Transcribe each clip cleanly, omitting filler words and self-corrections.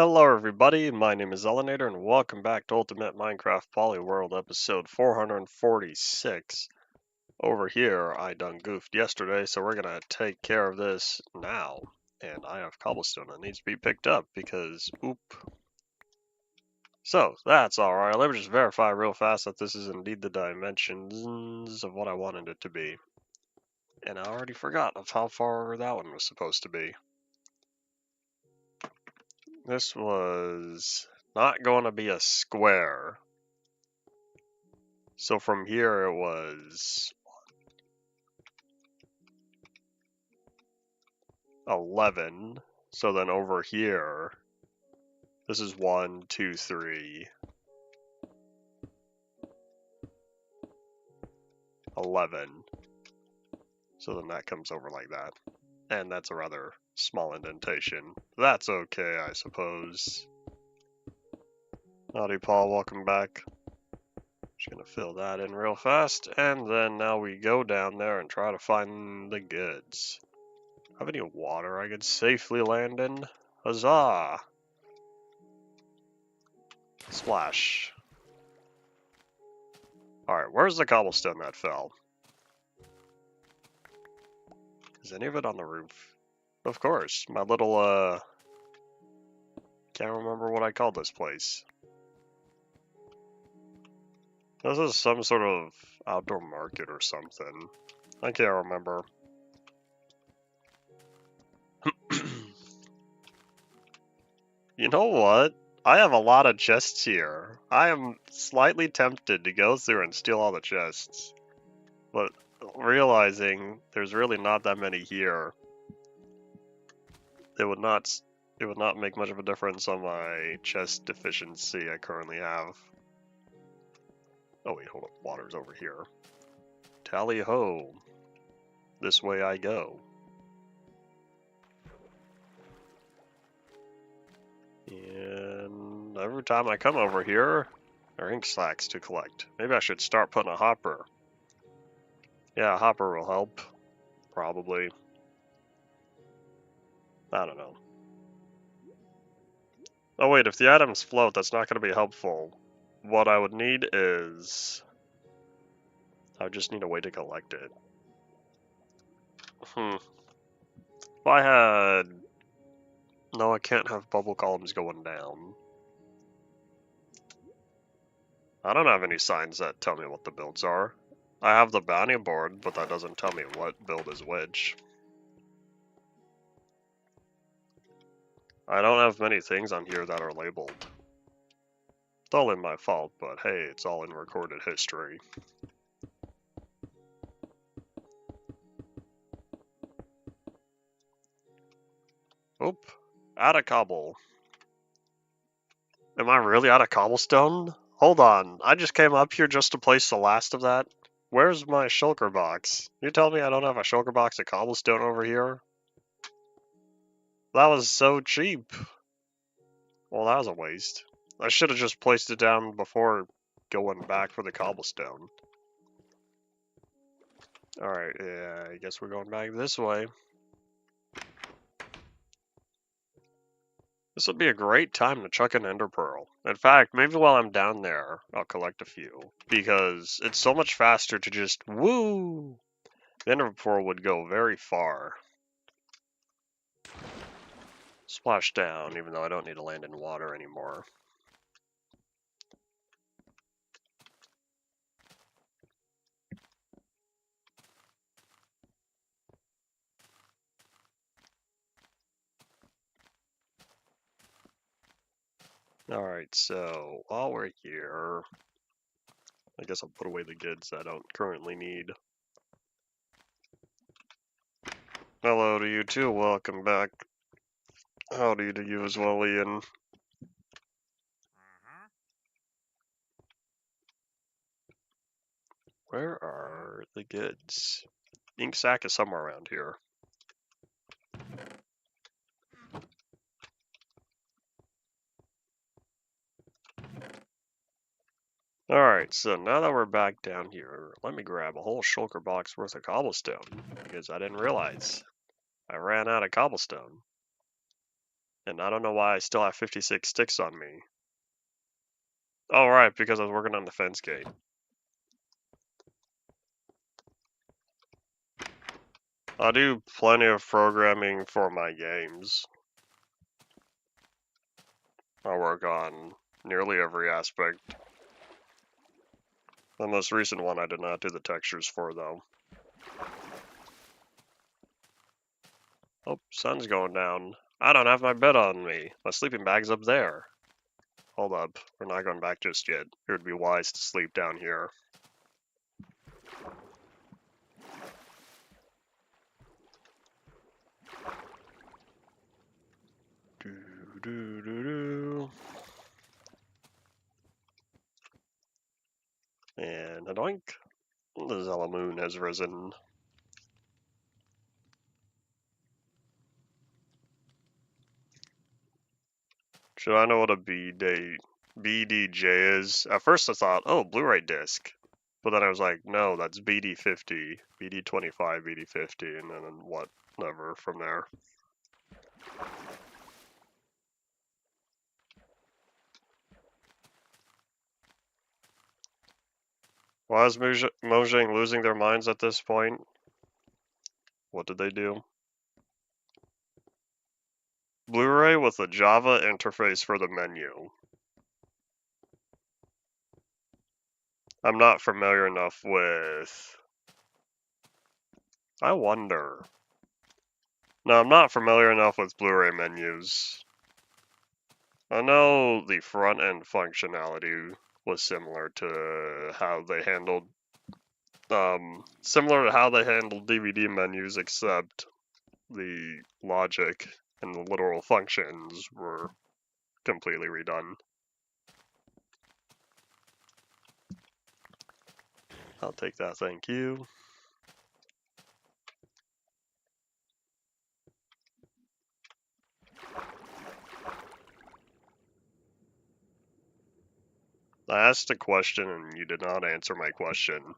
Hello everybody, my name is Elenator and welcome back to Ultimate Minecraft Polyworld episode 446. Over here, I done goofed yesterday, so we're gonna take care of this now. And I have cobblestone that needs to be picked up because, oop. So, that's alright, let me just verify real fast that this is indeed the dimensions of what I wanted it to be. And I already forgot of how far that one was supposed to be. This was not going to be a square. So from here it was 11. So then over here, this is 1, 2, 3, 11. So then that comes over like that. And that's a rather small indentation. That's okay, I suppose. Howdy, Paul, welcome back. Just gonna fill that in real fast, and then now we go down there and try to find the goods. Have any water I could safely land in? Huzzah! Splash. Alright, where's the cobblestone that fell? Is any of it on the roof? Of course, my little, can't remember what I called this place. This is some sort of outdoor market or something. I can't remember. You know what? I have a lot of chests here. I am slightly tempted to go through and steal all the chests. But realizing there's really not that many here, it would not make much of a difference on my chest deficiency I currently have. Oh wait, hold up, water's over here. Tally ho! This way I go. And every time I come over here, there are ink sacks to collect. Maybe I should start putting a hopper. Yeah, a hopper will help. Probably. I don't know. Oh wait, if the items float, that's not going to be helpful. What I would need is... I would just need a way to collect it. If I had... No, I can't have bubble columns going down. I don't have any signs that tell me what the builds are. I have the bounty board, but that doesn't tell me what build is which. I don't have many things on here that are labeled. It's all in my fault, but hey, it's all in recorded history. Oop, out of cobble. Am I really out of cobblestone? Hold on, I just came up here just to place the last of that. Where's my shulker box? You tell me I don't have a shulker box of cobblestone over here? That was so cheap. Well, that was a waste. I should have just placed it down before going back for the cobblestone. Alright, yeah, I guess we're going back this way. This would be a great time to chuck an ender pearl. In fact, maybe while I'm down there, I'll collect a few. Because it's so much faster to just, woo! The ender pearl would go very far. Splash down, even though I don't need to land in water anymore. Alright, so while we're here, I guess I'll put away the goods I don't currently need. Hello to you too, welcome back. Howdy to you as well, Ian. Where are the goods? Ink sack is somewhere around here. Alright, so now that we're back down here, let me grab a whole shulker box worth of cobblestone, because I didn't realize I ran out of cobblestone. And I don't know why I still have 56 sticks on me. Oh, right, because I was working on the fence gate. I do plenty of programming for my games. I work on nearly every aspect. The most recent one I did not do the textures for, though. Oh, sun's going down. I don't have my bed on me. My sleeping bag's up there. Hold up, we're not going back just yet. It would be wise to sleep down here. Do, do, do, do. And a doink. The Zella moon has risen. Should I know what a BDJ is? At first I thought, oh, Blu-ray disc. But then I was like, no, that's BD50, BD25, BD50, and then whatever from there. Why is Mojang losing their minds at this point? What did they do? Blu-ray with a Java interface for the menu. I'm not familiar enough with... I wonder. No, I'm not familiar enough with Blu-ray menus. I know the front-end functionality was similar to how they handled similar to how they handled DVD menus, except the logic and the literal functions were completely redone. I'll take that, thank you. I asked a question and you did not answer my question.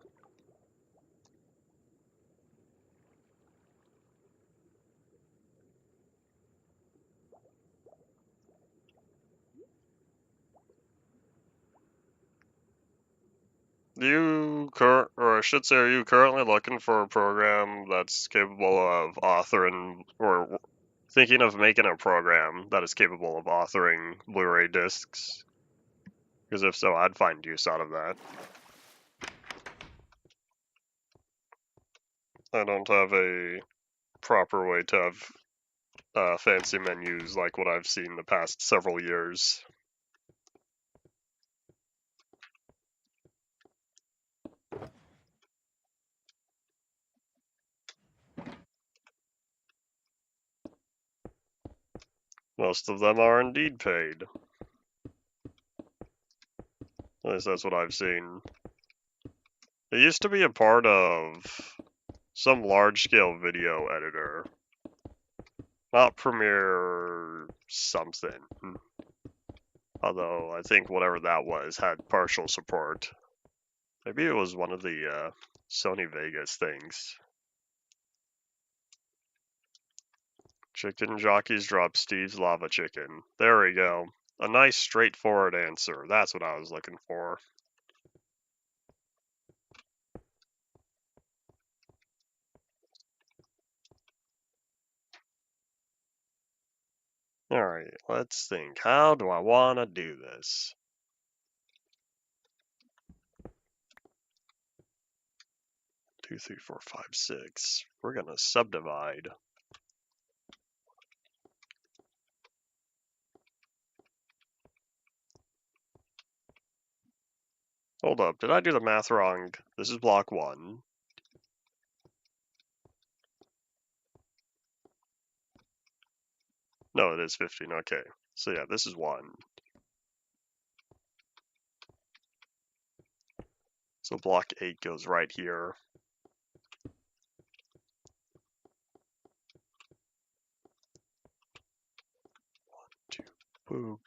Or I should say, are you currently looking for a program that's capable of authoring, or thinking of making a program that is capable of authoring Blu-ray discs? Because if so, I'd find use out of that. I don't have a proper way to have fancy menus like what I've seen the past several years. Most of them are indeed paid. At least that's what I've seen. It used to be a part of some large-scale video editor. Not Premiere something. Although I think whatever that was had partial support. Maybe it was one of the Sony Vegas things. Chicken jockeys drop Steve's lava chicken. There we go. A nice straightforward answer. That's what I was looking for. Alright, let's think. How do I want to do this? Two, three, four, five, six. We're gonna subdivide. Hold up, did I do the math wrong? This is block 1. No, it is 15, okay. So yeah, this is 1. So block 8 goes right here. 1, 2, boop.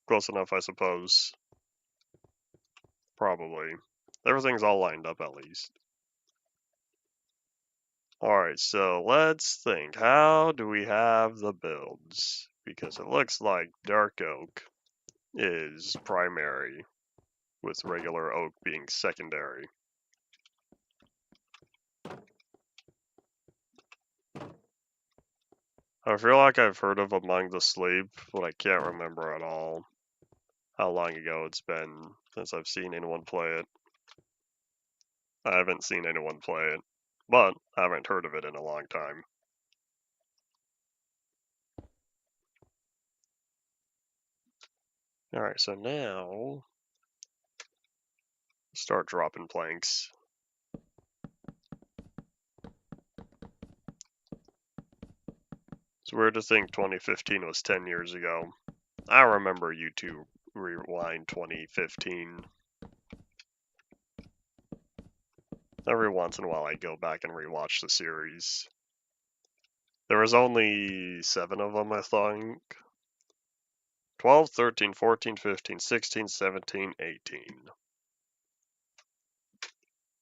Close enough, I suppose. Probably. Everything's all lined up at least. Alright, so let's think. How do we have the builds? Because it looks like dark oak is primary, with regular oak being secondary. I feel like I've heard of Among the Sleep, but I can't remember at all how long ago it's been since I've seen anyone play it. I haven't seen anyone play it, but I haven't heard of it in a long time. Alright, so now start dropping planks. It's weird to think 2015 was 10 years ago. I remember YouTube Rewind 2015. Every once in a while I go back and rewatch the series. There was only 7 of them, I think. 12, 13, 14, 15, 16, 17, 18.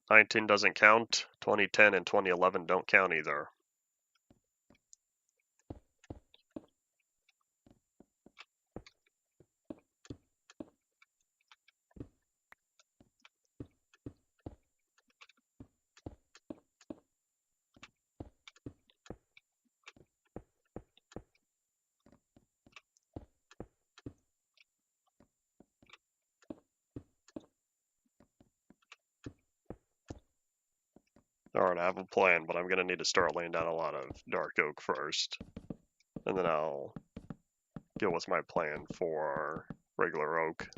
19 doesn't count. 2010 and 2011 don't count either. Alright, I have a plan, but I'm going to need to start laying down a lot of dark oak first. And then I'll deal with my plan for regular oak.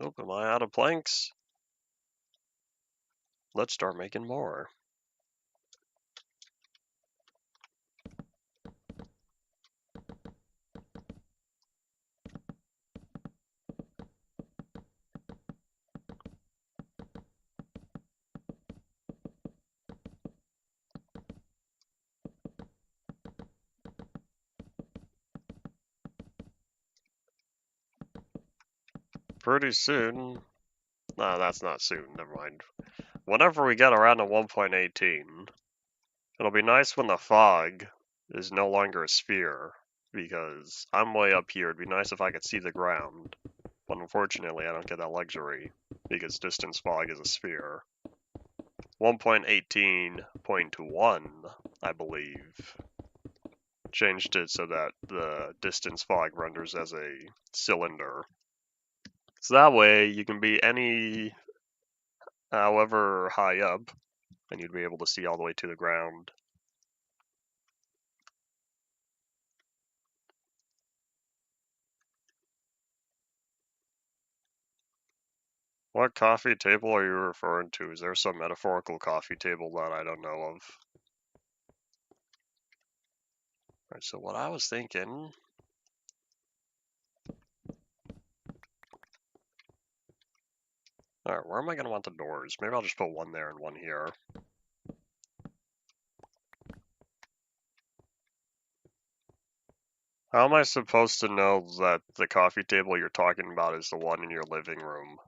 Oh, am I out of planks? Let's start making more. Pretty soon. No, that's not soon, never mind. Whenever we get around to 1.18, it'll be nice when the fog is no longer a sphere, because I'm way up here. It'd be nice if I could see the ground, but unfortunately I don't get that luxury, because distance fog is a sphere. 1.18.1, I believe, changed it so that the distance fog renders as a cylinder. So that way you can be however high up, and you'd be able to see all the way to the ground. What coffee table are you referring to? Is there some metaphorical coffee table that I don't know of? Alright, so what I was thinking... Alright, where am I going to want the doors? Maybe I'll just put one there and one here. How am I supposed to know that the coffee table you're talking about is the one in your living room?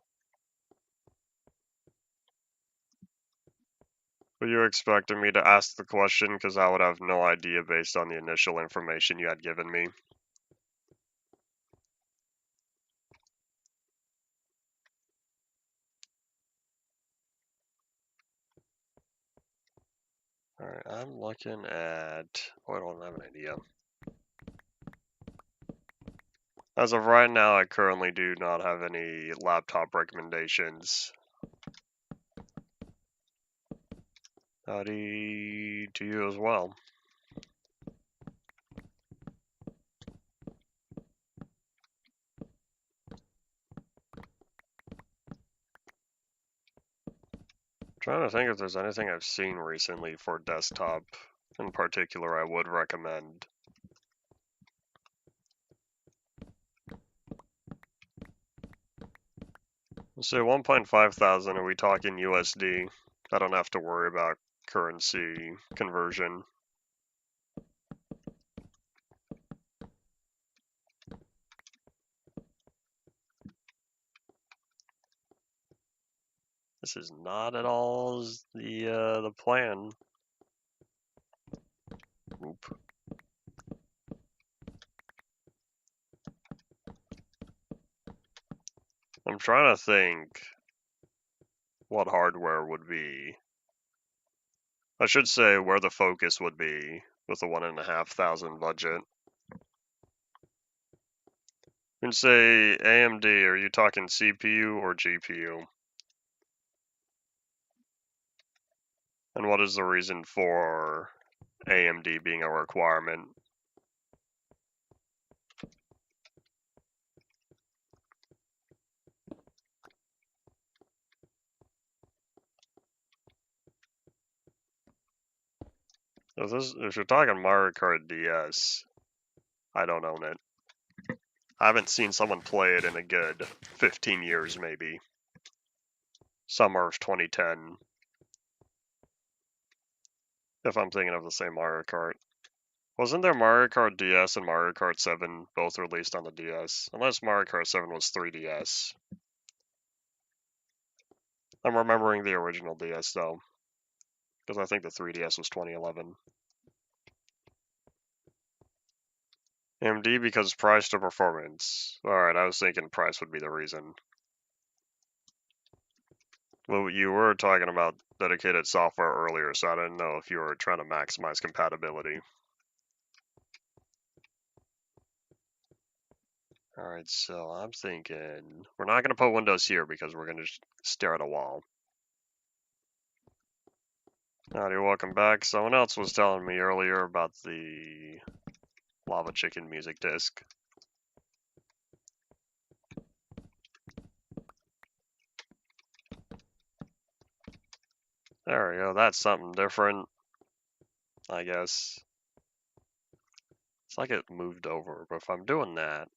Were you expecting me to ask the question because I would have no idea based on the initial information you had given me? Alright, I'm looking at... Oh, I don't have an idea. As of right now, I currently do not have any laptop recommendations. Howdy to you as well. Trying to think if there's anything I've seen recently for desktop in particular I would recommend. So 1.5 thousand, are we talking USD? I don't have to worry about currency conversion. This is not at all the plan. Oop. I'm trying to think what hardware would be. I should say where the focus would be with the 1,500 budget. You can say AMD, are you talking CPU or GPU? And what is the reason for AMD being a requirement? If you're talking Mario Kart DS, I don't own it. I haven't seen someone play it in a good 15 years, maybe. Summer of 2010. If I'm thinking of the same Mario Kart. Wasn't there Mario Kart DS and Mario Kart 7 both released on the DS? Unless Mario Kart 7 was 3DS. I'm remembering the original DS though. Because I think the 3DS was 2011. AMD because price to performance. Alright, I was thinking price would be the reason. Well, you were talking about dedicated software earlier, so I didn't know if you were trying to maximize compatibility. Alright, so I'm thinking we're not going to put windows here because we're going to stare at a wall. Howdy, welcome back. Someone else was telling me earlier about the Lava Chicken music disc. There we go, that's something different, I guess. It's like it moved over, but if I'm doing that,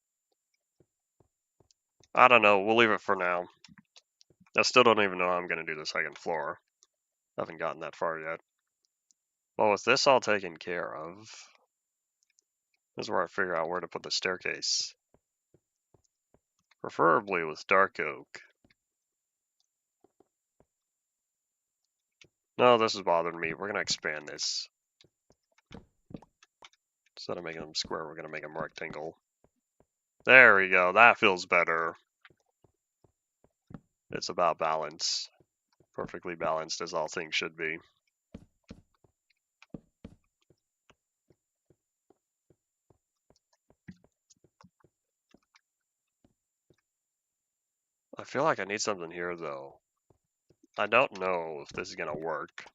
I don't know, we'll leave it for now. I still don't even know how I'm going to do the second floor. I haven't gotten that far yet. Well, with this all taken care of, this is where I figure out where to put the staircase. Preferably with dark oak. No, this is bothering me. We're going to expand this. Instead of making them square, we're going to make them rectangle. There we go. That feels better. It's about balance. Perfectly balanced as all things should be. I feel like I need something here, though. I don't know if this is going to work.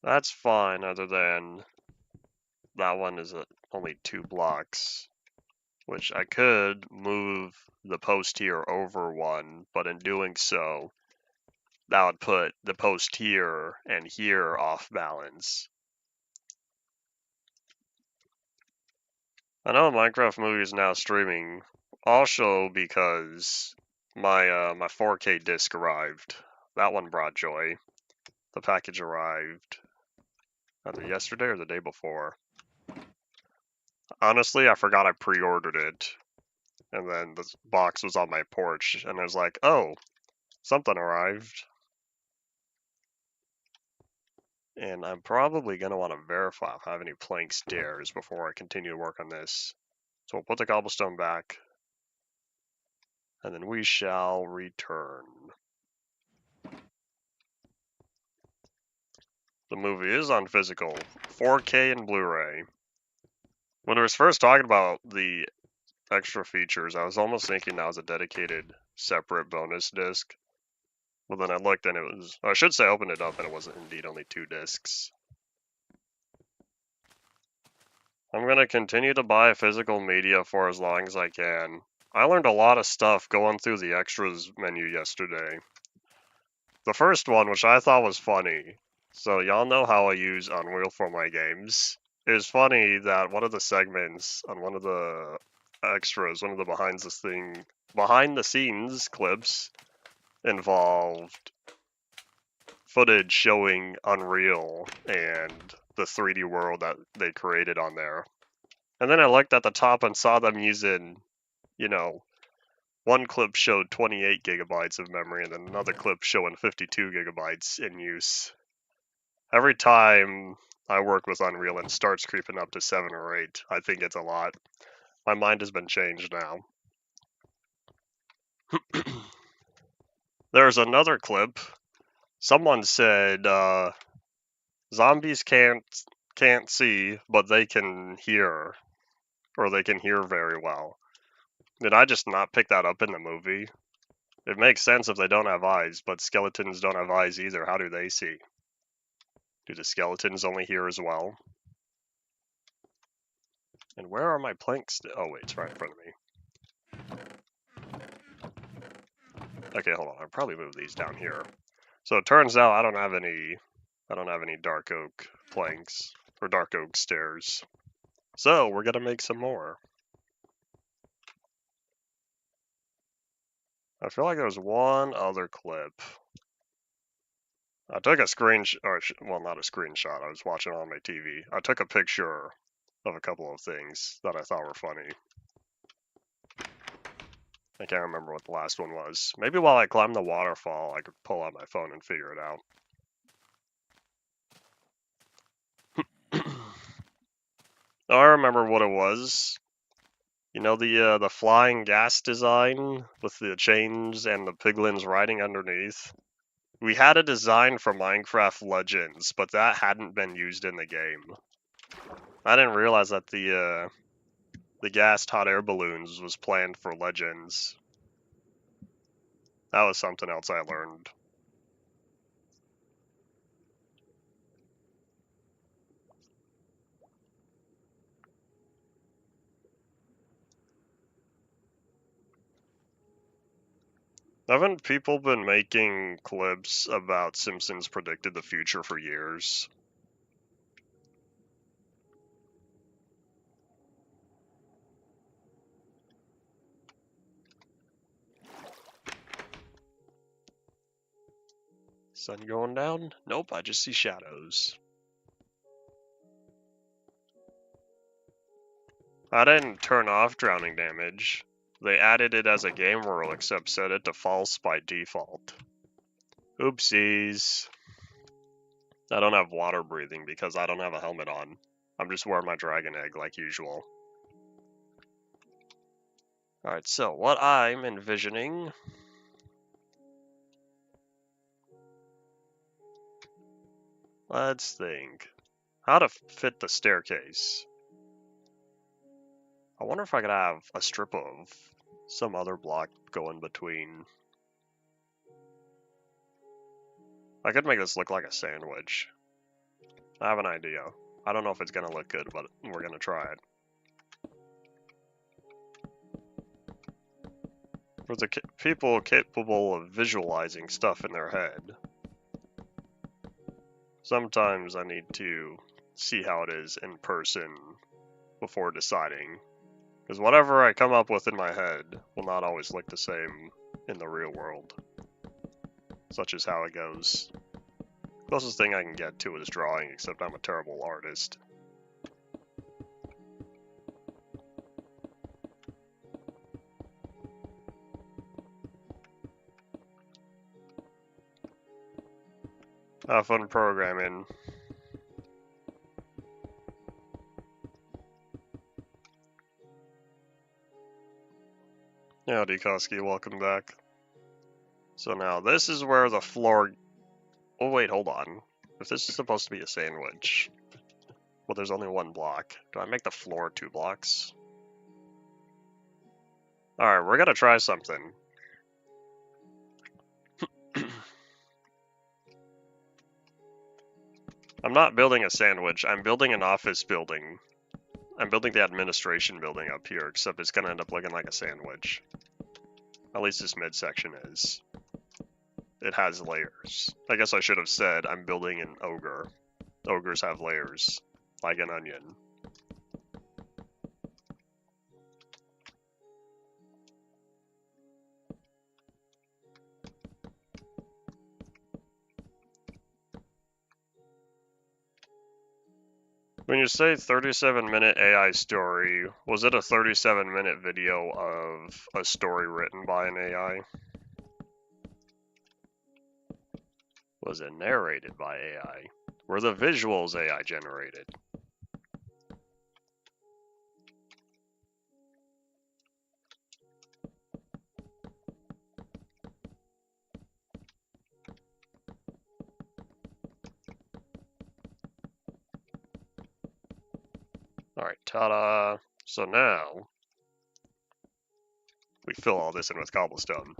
That's fine, other than that one is only 2 blocks, which I could move the post here over one, but in doing so, that would put the post here and here off balance. I know Minecraft Movie is now streaming, also because my 4K disc arrived. That one brought joy. The package arrived either yesterday or the day before. Honestly, I forgot I pre-ordered it. And then the box was on my porch, and I was like, oh, something arrived. And I'm probably going to want to verify if I have any plank stairs before I continue to work on this. So we'll put the cobblestone back, and then we shall return. The movie is on physical, 4K and Blu-ray. When I was first talking about the extra features, I was almost thinking that was a dedicated, separate bonus disc. But then I looked and it was, I should say I opened it up and it was indeed only 2 discs. I'm going to continue to buy physical media for as long as I can. I learned a lot of stuff going through the extras menu yesterday. The first one, which I thought was funny, so y'all know how I use Unreal for my games. It was funny that one of the segments on one of the extras, one of the behind the scenes clips involved footage showing Unreal and the 3D world that they created on there. And then I looked at the top and saw them using you know, one clip showed 28 gigabytes of memory and then another clip showing 52 gigabytes in use. Every time I work with Unreal and starts creeping up to 7 or 8, I think it's a lot. My mind has been changed now. There's another clip. Someone said, zombies can't see, but they can hear, or they can hear very well. Did I just not pick that up in the movie? It makes sense if they don't have eyes, but skeletons don't have eyes either. How do they see? Do the skeletons only hear as well? And where are my planks? Oh wait, it's right in front of me. Okay, hold on. I'll probably move these down here. So it turns out I don't have any dark oak planks or dark oak stairs. So we're gonna make some more. I feel like there was one other clip. I took a screenshot, or well, not a screenshot. I was watching on my TV. I took a picture of a couple of things that I thought were funny. I can't remember what the last one was. Maybe while I climb the waterfall, I could pull out my phone and figure it out. I remember what it was. You know the flying gas design with the chains and the piglins riding underneath? We had a design for Minecraft Legends, but that hadn't been used in the game. I didn't realize that the gassed hot air balloons was planned for Legends. That was something else I learned. Haven't people been making clips about Simpsons predicted the future for years? Sun going down? Nope, I just see shadows. I didn't turn off drowning damage. They added it as a game rule, except set it to false by default. Oopsies. I don't have water breathing because I don't have a helmet on. I'm just wearing my dragon egg like usual. Alright, so what I'm envisioning... Let's think. How to fit the staircase. I wonder if I could have a strip of some other block go in between. I could make this look like a sandwich. I have an idea. I don't know if it's gonna look good, but we're gonna try it. For the people capable of visualizing stuff in their head, sometimes I need to see how it is in person before deciding. Because whatever I come up with in my head will not always look the same in the real world. Such as how it goes. Closest thing I can get to is drawing, except I'm a terrible artist. Have fun programming. Yeah, Koski, welcome back. So now this is where the floor... Oh wait, hold on. If this is supposed to be a sandwich, well, there's only one block. Do I make the floor 2 blocks? Alright, we're gonna try something. I'm not building a sandwich, I'm building an office building. I'm building the administration building up here, except it's gonna end up looking like a sandwich. At least this midsection is. It has layers. I guess I should have said I'm building an ogre. Ogres have layers, like an onion. When you say 37-minute AI story, was it a 37-minute video of a story written by an AI? Was it narrated by AI? Were the visuals AI generated? Alright, ta-da! So now, we fill all this in with cobblestone.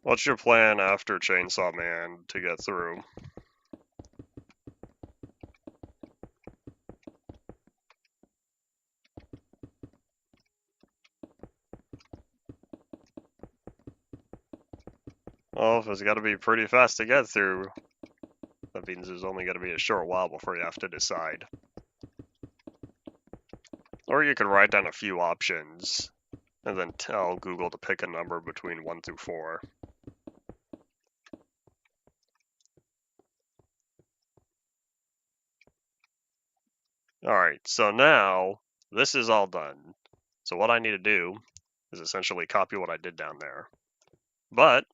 What's your plan after Chainsaw Man to get through? Well, if it's gotta be pretty fast to get through, that means there's only gonna be a short while before you have to decide. Or you could write down a few options, and then tell Google to pick a number between 1 through 4. Alright, so now, this is all done. So what I need to do is essentially copy what I did down there. But,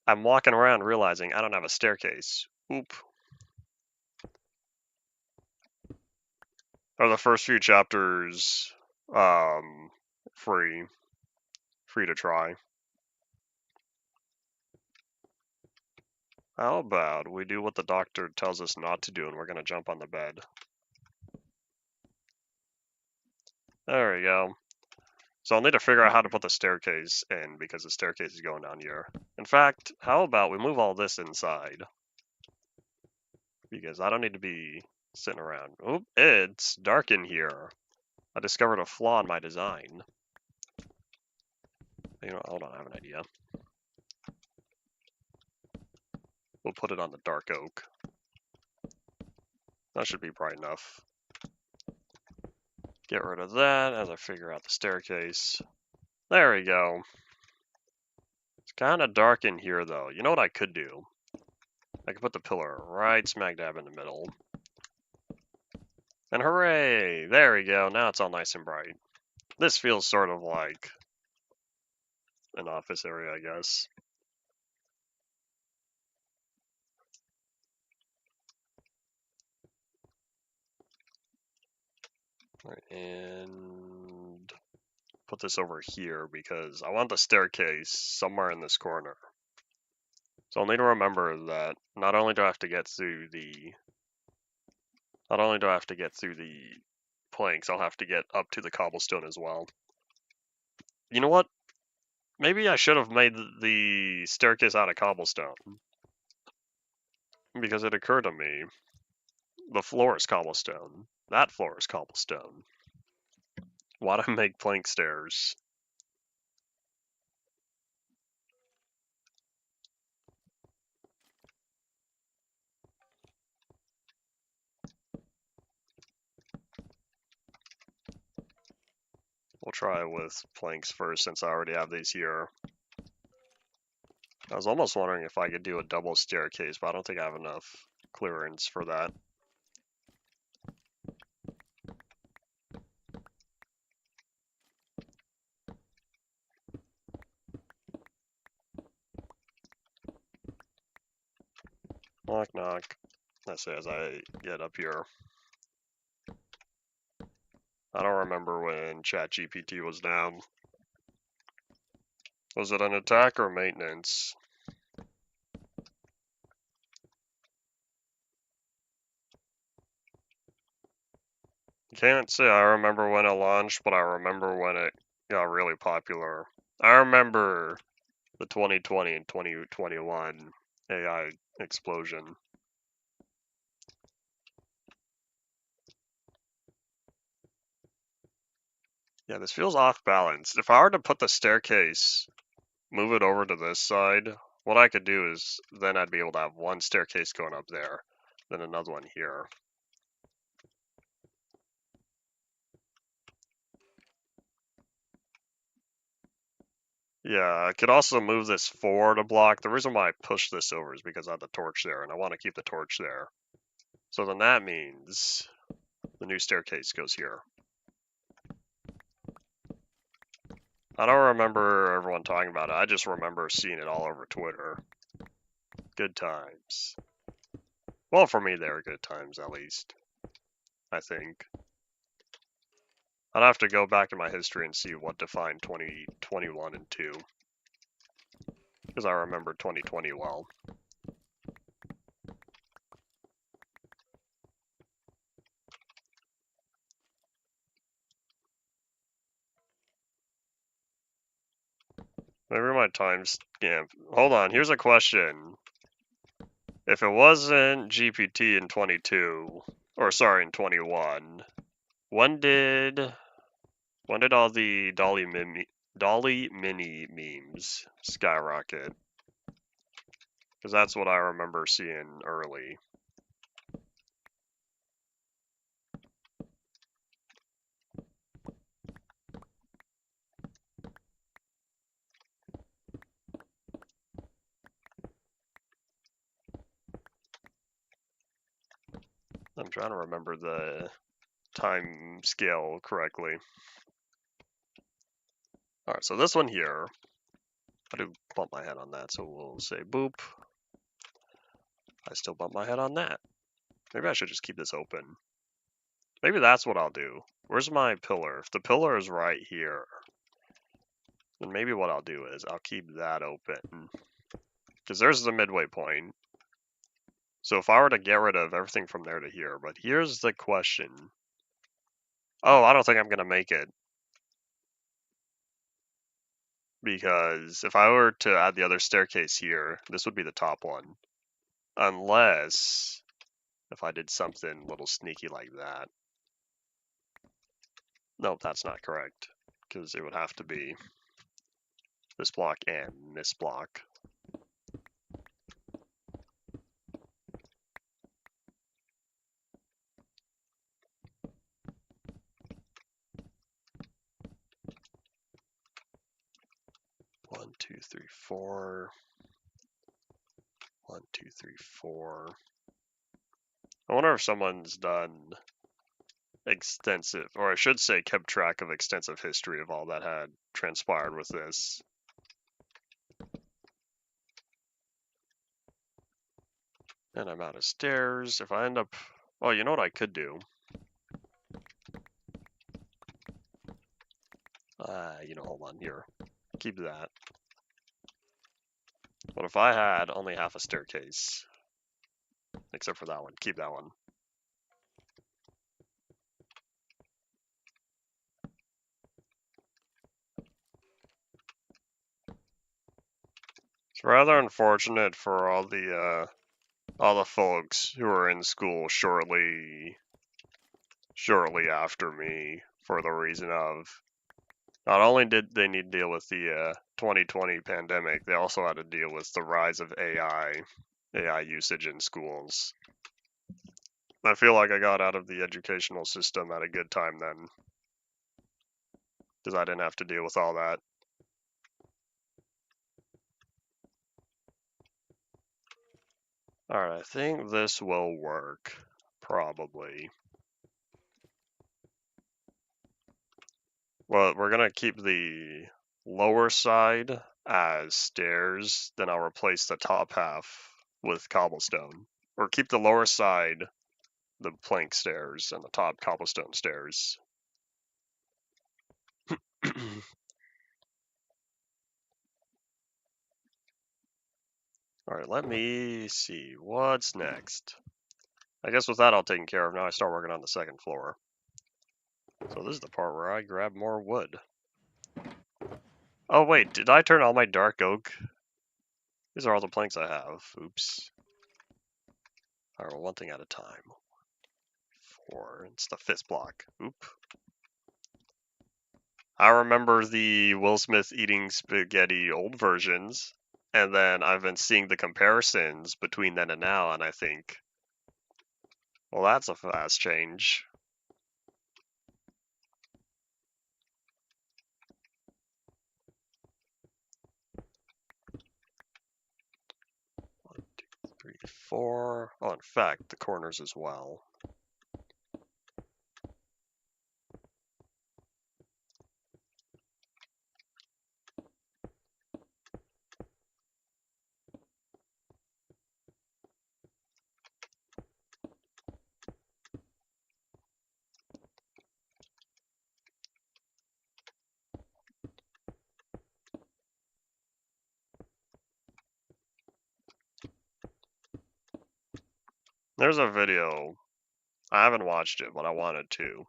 I'm walking around realizing I don't have a staircase. Oop. Are the first few chapters free to try? How about we do what the doctor tells us not to do and we're gonna jump on the bed. There we go. So I'll need to figure out how to put the staircase in because the staircase is going down here. In fact, how about we move all this inside? Because I don't need to be sitting around. Oop, it's dark in here. I discovered a flaw in my design. You know, hold on, I have an idea. We'll put it on the dark oak. That should be bright enough. Get rid of that as I figure out the staircase. There we go. It's kind of dark in here, though. You know what I could do? I could put the pillar right smack dab in the middle. And hooray! There we go. Now it's all nice and bright. This feels sort of like an office area, I guess. Right, and put this over here because I want the staircase somewhere in this corner. So I'll need to remember that not only do I have to get through the planks, I'll have to get up to the cobblestone as well. You know what? Maybe I should have made the staircase out of cobblestone. Because it occurred to me, the floor is cobblestone. That floor is cobblestone. Why do I make plank stairs? We'll try with planks first since I already have these here. I was almost wondering if I could do a double staircase, but I don't think I have enough clearance for that. Knock, knock. Let's say as I get up here. I don't remember when ChatGPT was down. Was it an attack or maintenance? Can't say I remember when it launched, but I remember when it got really popular. I remember the 2020 and 2021 AI explosion. Yeah, this feels off balance. If I were to put the staircase, move it over to this side, what I could do is then I'd be able to have one staircase going up there, then another one here. Yeah, I could also move this forward a block. The reason why I pushed this over is because I have the torch there, and I want to keep the torch there. So then that means the new staircase goes here. I don't remember everyone talking about it. I just remember seeing it all over Twitter. Good times. Well, for me, they were good times, at least. I think. I'd have to go back in my history and see what defined 2021 and 2. Because I remember 2020 well. Maybe my timestamp. Hold on, here's a question. If it wasn't GPT in 22, or sorry, in 21, when did all the Dolly Mini memes skyrocket? Because that's what I remember seeing early. I'm trying to remember the time scale correctly. Alright, so this one here, I do bump my head on that, so we'll say boop. I still bump my head on that. Maybe I should just keep this open. Maybe that's what I'll do. Where's my pillar? If the pillar is right here, then maybe what I'll do is I'll keep that open. Because there's the midway point. So if I were to get rid of everything from there to here, but here's the question. Oh, I don't think I'm going to make it. Because if I were to add the other staircase here, this would be the top one. Unless if I did something a little sneaky like that. Nope, that's not correct. Because it would have to be this block and this block. One, two, three, four. 1, 2, 3, 4. I wonder if someone's done extensive, or I should say kept track of extensive history of all that had transpired with this. And I'm out of stairs. If I end up... Oh, you know what I could do? Hold on here. Keep that. What if I had only half a staircase? Except for that one. Keep that one. It's rather unfortunate for all the folks who were in school shortly after me, for the reason of not only did they need to deal with the 2020 pandemic, they also had to deal with the rise of AI usage in schools. I feel like I got out of the educational system at a good time then, because I didn't have to deal with all that. Alright, I think this will work, probably. Well, we're gonna keep the lower side as stairs, then I'll replace the top half with cobblestone. Or keep the lower side the plank stairs and the top cobblestone stairs. Alright, let me see. What's next? I guess with that all taken care of, now I start working on the second floor. So this is the part where I grab more wood. Oh wait, did I turn all my dark oak? These are all the planks I have. Oops. Alright, well, one thing at a time. 4, it's the 5th block. Oop. I remember the Will Smith eating spaghetti old versions, and then I've been seeing the comparisons between then and now, and I think, well, that's a fast change. 4. Oh, in fact, the corners as well. There's a video. I haven't watched it, but I wanted to.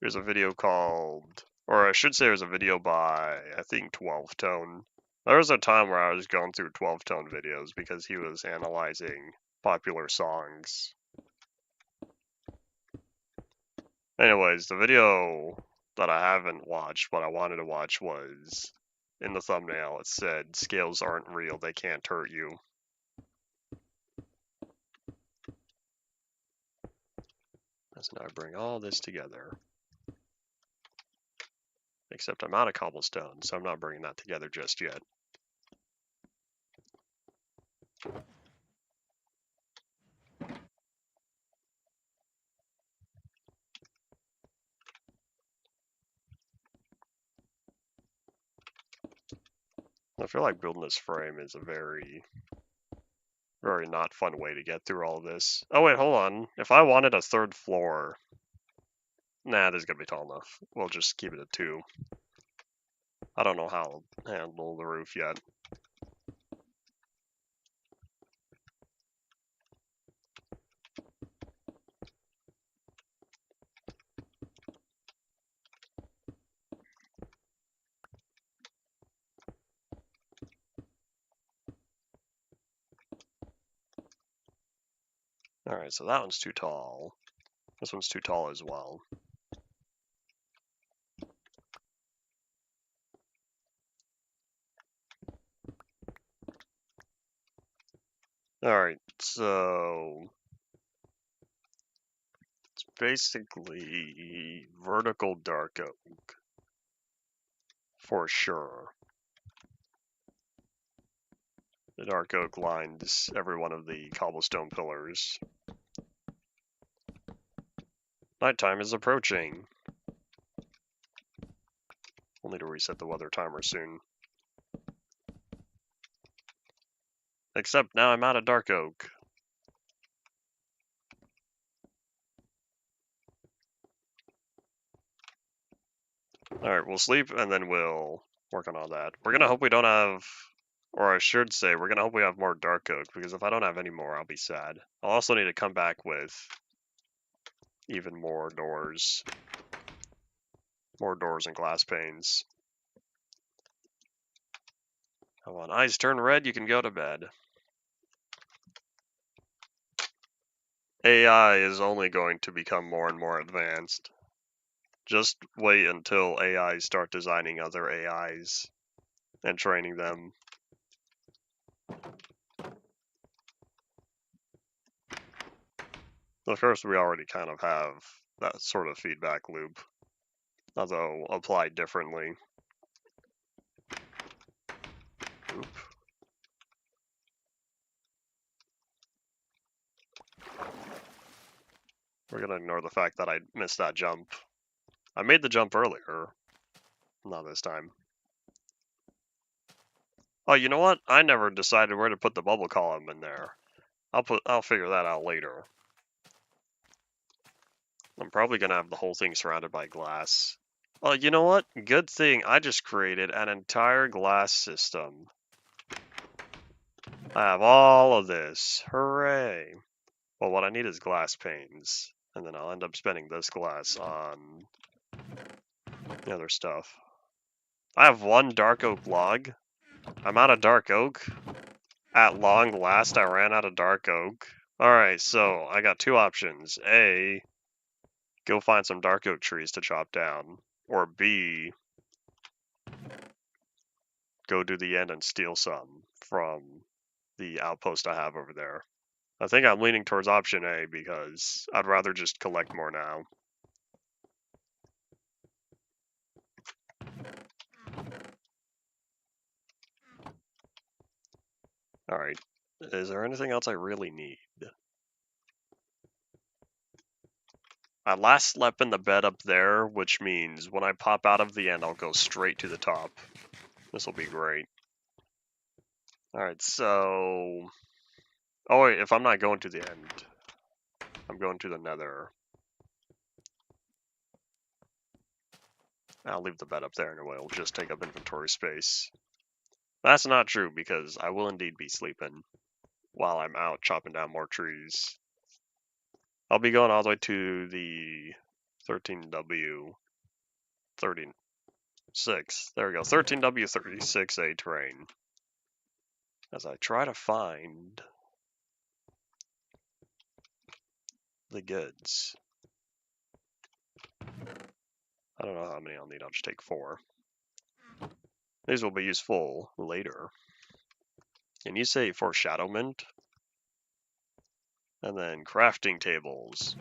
There's a video called, or I should say, there's a video by, I think, 12 Tone. There was a time where I was going through 12 Tone videos because he was analyzing popular songs. Anyways, the video that I haven't watched, but I wanted to watch, was in the thumbnail. It said, "Scales aren't real, they can't hurt you." So now I bring all this together. Except I'm out of cobblestone, so I'm not bringing that together just yet. I feel like building this frame is a very not fun way to get through all of this. Oh wait, hold on. If I wanted a third floor, nah, this is gonna be tall enough. We'll just keep it at 2. I don't know how I'll handle the roof yet. Alright, so that one's too tall. This one's too tall as well. Alright, so it's basically vertical dark oak. For sure. The dark oak lines every one of the cobblestone pillars. Nighttime is approaching. We'll need to reset the weather timer soon. Except now I'm out of dark oak. Alright, we'll sleep and then we'll work on all that. We're gonna hope we don't have, or I should say, we're gonna hope we have more dark oak, because if I don't have any more, I'll be sad. I'll also need to come back with even more doors. More doors and glass panes. Come on, eyes turn red, you can go to bed. AI is only going to become more and more advanced. Just wait until AIs start designing other AIs and training them. Of course, we already kind of have that sort of feedback loop, although applied differently. Oop. We're gonna ignore the fact that I missed that jump. I made the jump earlier. Not this time. Oh, you know what? I never decided where to put the bubble column in there. I'll figure that out later. I'm probably gonna have the whole thing surrounded by glass. Oh, you know what? Good thing I just created an entire glass system. I have all of this. Hooray! Well, what I need is glass panes, and then I'll end up spending this glass on the other stuff. I have 1 dark oak log. I'm out of dark oak. At long last, I ran out of dark oak. Alright, so I got 2 options. A, go find some dark oak trees to chop down. Or B, go to the end and steal some from the outpost I have over there. I think I'm leaning towards option A because I'd rather just collect more now. Alright, Is there anything else I really need? I last slept in the bed up there, which means when I pop out of the end, I'll go straight to the top. This will be great. Alright, so... Oh wait, if I'm not going to the end, I'm going to the nether. I'll leave the bed up there anyway, it'll just take up inventory space. That's not true, because I will indeed be sleeping while I'm out chopping down more trees. I'll be going all the way to the 13W 36. There we go, 13W 36A terrain. As I try to find the goods. I don't know how many I'll need, I'll just take 4. These will be useful later. Can you say foreshadowment? And then crafting tables.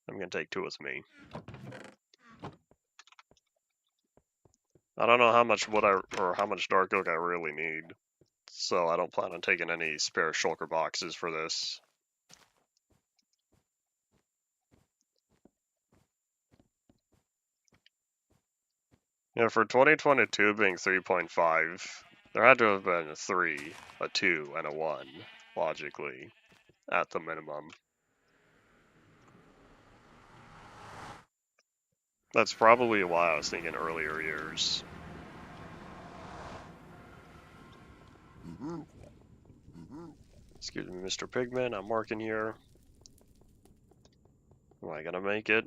I'm gonna take 2 with me. I don't know how much wood or how much dark oak I really need, so I don't plan on taking any spare shulker boxes for this. Yeah, for 2022 being 3.5, there had to have been a 3, a 2, and a 1, logically, at the minimum. That's probably why I was thinking earlier years. Excuse me, Mr. Pigman, I'm working here. Am I gonna make it?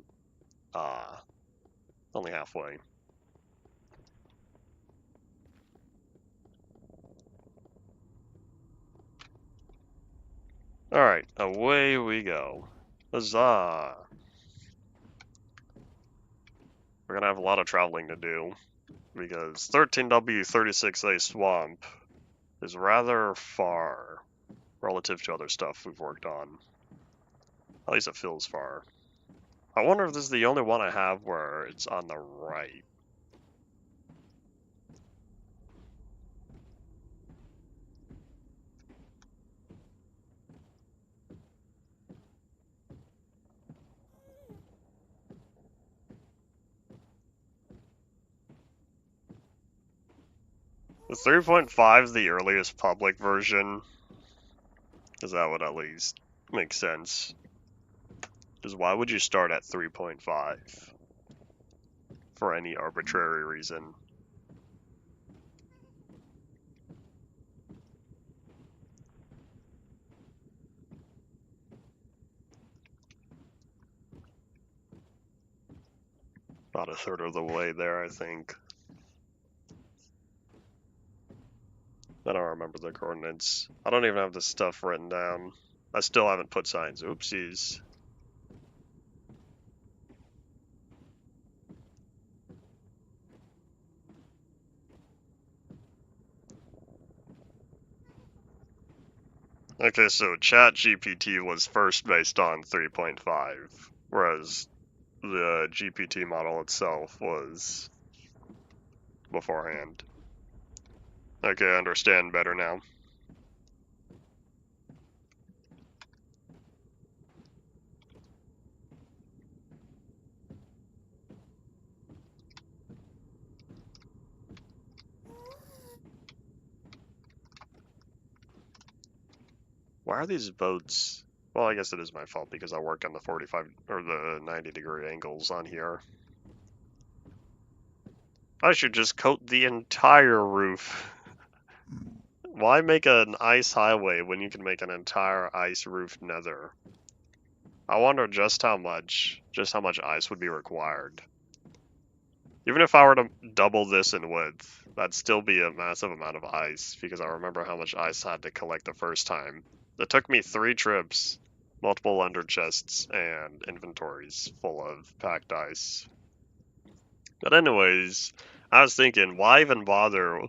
Only halfway. Alright, away we go. Huzzah! We're gonna have a lot of traveling to do, because 13W36A Swamp is rather far relative to other stuff we've worked on. At least it feels far. I wonder if this is the only one I have where it's on the right. The 3.5 is the earliest public version, because that would at least make sense. Because why would you start at 3.5? For any arbitrary reason. About a third of the way there, I think. I don't remember the coordinates. I don't even have this stuff written down. I still haven't put signs. Oopsies. Okay, so ChatGPT was first based on 3.5, whereas the GPT model itself was beforehand. Okay, I understand better now. Why are these boats? Well, I guess it is my fault because I work on the 45 or the 90-degree angles on here. I should just coat the entire roof. Why make an ice highway when you can make an entire ice roof nether? I wonder just how much ice would be required. Even if I were to double this in width, that'd still be a massive amount of ice, because I remember how much ice I had to collect the first time. It took me 3 trips, multiple ender chests, and inventories full of packed ice. But anyways, I was thinking, why even bother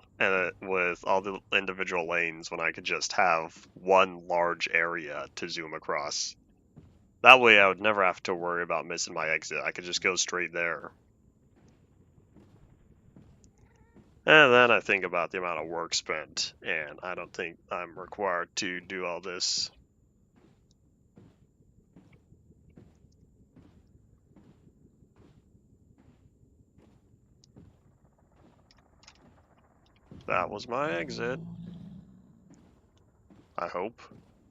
with all the individual lanes when I could just have one large area to zoom across? That way I would never have to worry about missing my exit. I could just go straight there. And then I think about the amount of work spent, and I don't think I'm required to do all this. That was my exit. I hope.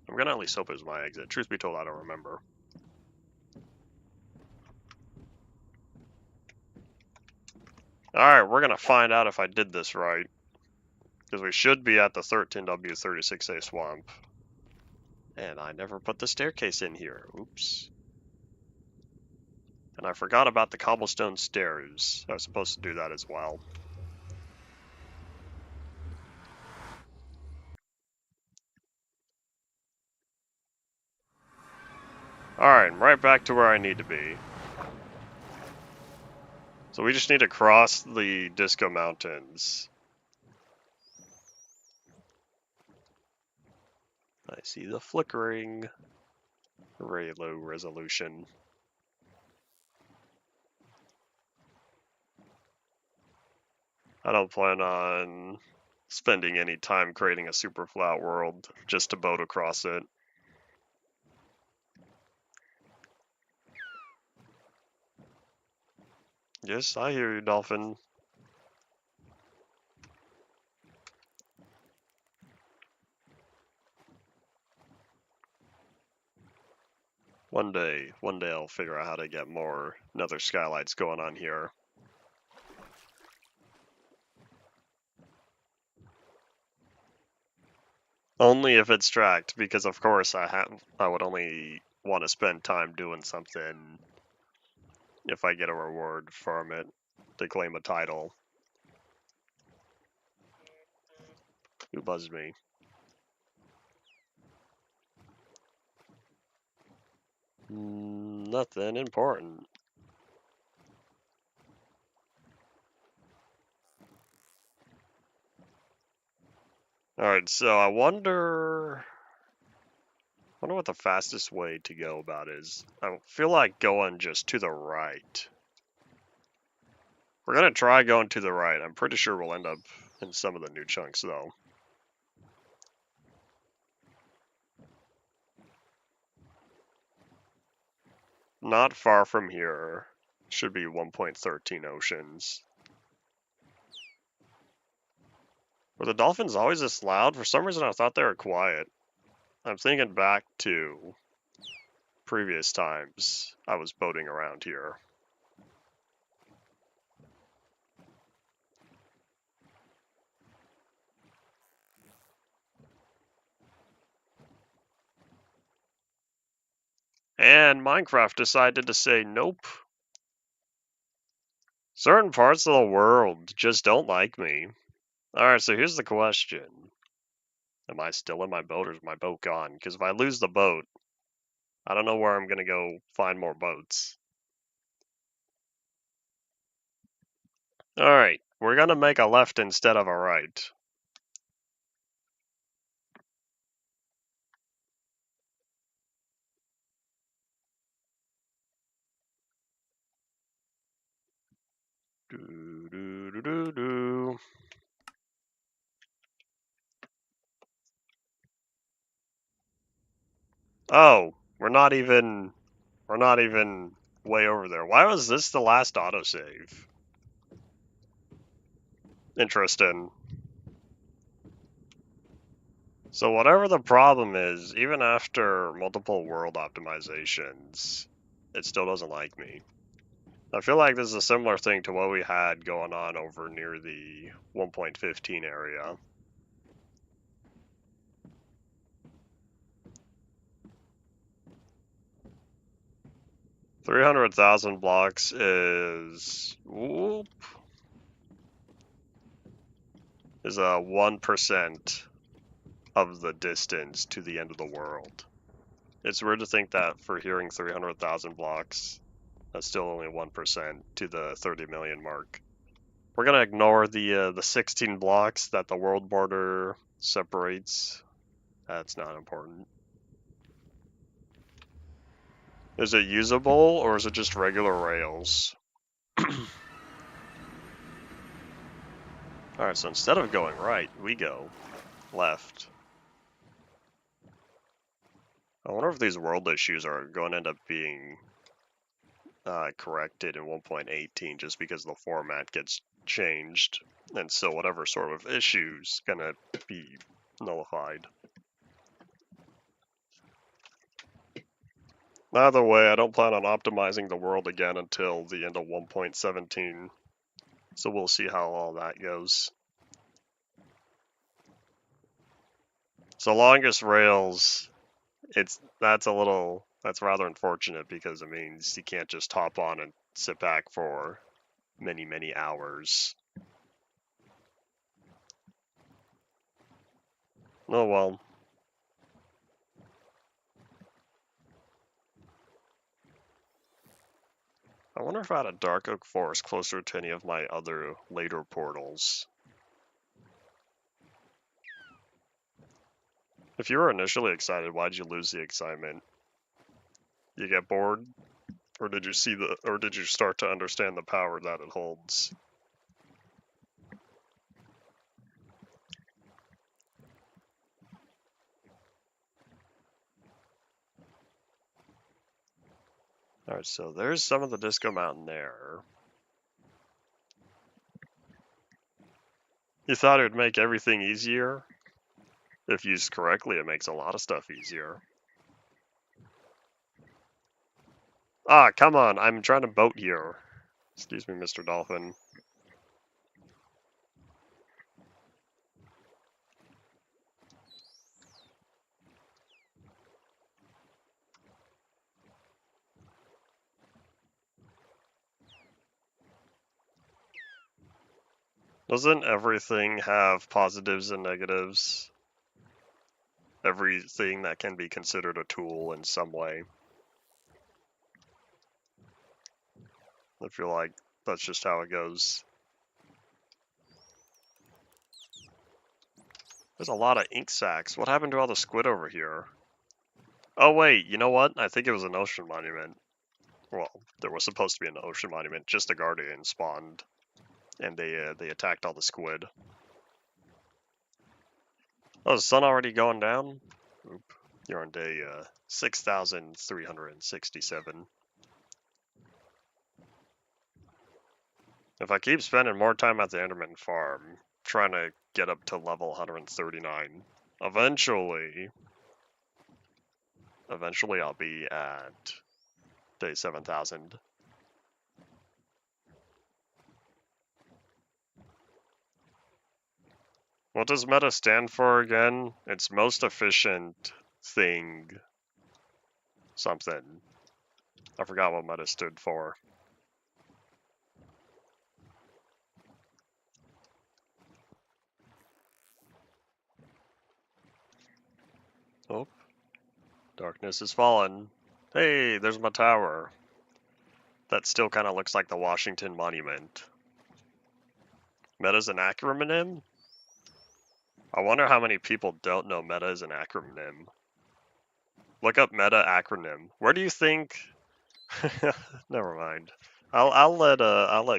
I'm gonna at least hope it was my exit. Truth be told, I don't remember. Alright, we're gonna find out if I did this right. Because we should be at the 13W36A swamp. And I never put the staircase in here. Oops. And I forgot about the cobblestone stairs. I was supposed to do that as well. Alright, I'm right back to where I need to be. So we just need to cross the Disco Mountains. I see the flickering. Very low resolution. I don't plan on spending any time creating a super flat world just to boat across it. Yes, I hear you, Dolphin. One day I'll figure out how to get more nether skylights going on here. Only if it's tracked, because of course I would only want to spend time doing something if I get a reward from it to claim a title. Who buzzed me? Nothing important. Alright, so I wonder what the fastest way to go about is. I feel like going just to the right. We're gonna try going to the right. I'm pretty sure we'll end up in some of the new chunks though. Not far from here should be 1.13 oceans. Were the dolphins always this loud? For some reason I thought they were quiet. I'm thinking back to previous times I was boating around here. And Minecraft decided to say nope. Certain parts of the world just don't like me. Alright, so here's the question. Am I still in my boat or is my boat gone? Because if I lose the boat, I don't know where I'm going to go find more boats. Alright, we're going to make a left instead of a right. Do, do, do, do, do. Oh, we're not even way over there. Why was this the last autosave? Interesting. So whatever the problem is, even after multiple world optimizations, it still doesn't like me. I feel like this is a similar thing to what we had going on over near the 1.15 area. $300,000 blocks is a 1% of the distance to the end of the world. It's weird to think that for hearing 300,000 blocks, that's still only 1% to the 30 million mark. We're gonna ignore the 16 blocks that the world border separates. That's not important. Is it usable or is it just regular rails? Alright, so instead of going right, we go left. I wonder if these world issues are going to end up being corrected in 1.18 just because the format gets changed, and so whatever sort of issue's gonna be nullified. Either way, I don't plan on optimizing the world again until the end of 1.17, so we'll see how all that goes. So longest rails, that's rather unfortunate because it means you can't just hop on and sit back for many hours. Oh well. I wonder if I had a Dark Oak Forest closer to any of my other later portals. If you were initially excited, why'd you lose the excitement? You get bored? Or did you start to understand the power that it holds? Alright, so there's some of the Disco Mountain there. You thought it would make everything easier? If used correctly, it makes a lot of stuff easier. Ah, come on, I'm trying to boat here. Excuse me, Mr. Dolphin. Doesn't everything have positives and negatives? Everything that can be considered a tool in some way. I feel like that's just how it goes. There's a lot of ink sacs. What happened to all the squid over here? Oh wait, you know what? I think it was an ocean monument. Well, there was supposed to be an ocean monument. Just the guardian spawned, and they attacked all the squid. Oh, is the sun already going down? Oop. You're on day 6,367. If I keep spending more time at the Enderman farm, trying to get up to level 139, eventually I'll be at day 7,000. What does meta stand for again? It's most efficient thing something. I forgot what meta stood for. Oh, darkness is fallen. Hey, there's my tower. That still kind of looks like the Washington Monument. Meta's an acronym? I wonder how many people don't know meta is an acronym. Look up meta acronym. Where do you think? Never mind. I'll let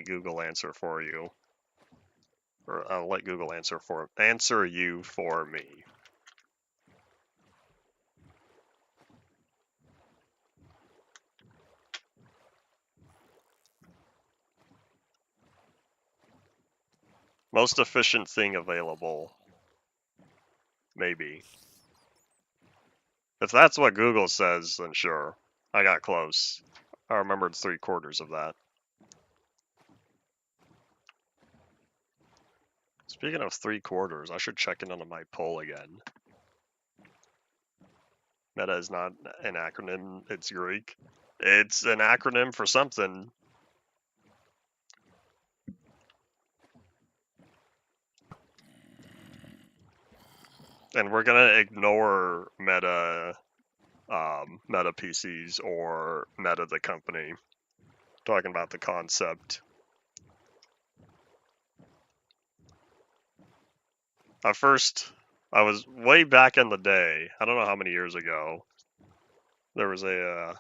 Google answer for you, or I'll let Google answer you for me. Most efficient thing available. Maybe. If that's what Google says, then sure. I got close. I remembered 3/4 of that. Speaking of 3/4, I should check in on my poll again. Meta is not an acronym, it's Greek. It's an acronym for something. And we're gonna ignore Meta Meta PCs or Meta the company. Talking about the concept. I was way back in the day. I don't know how many years ago. There was a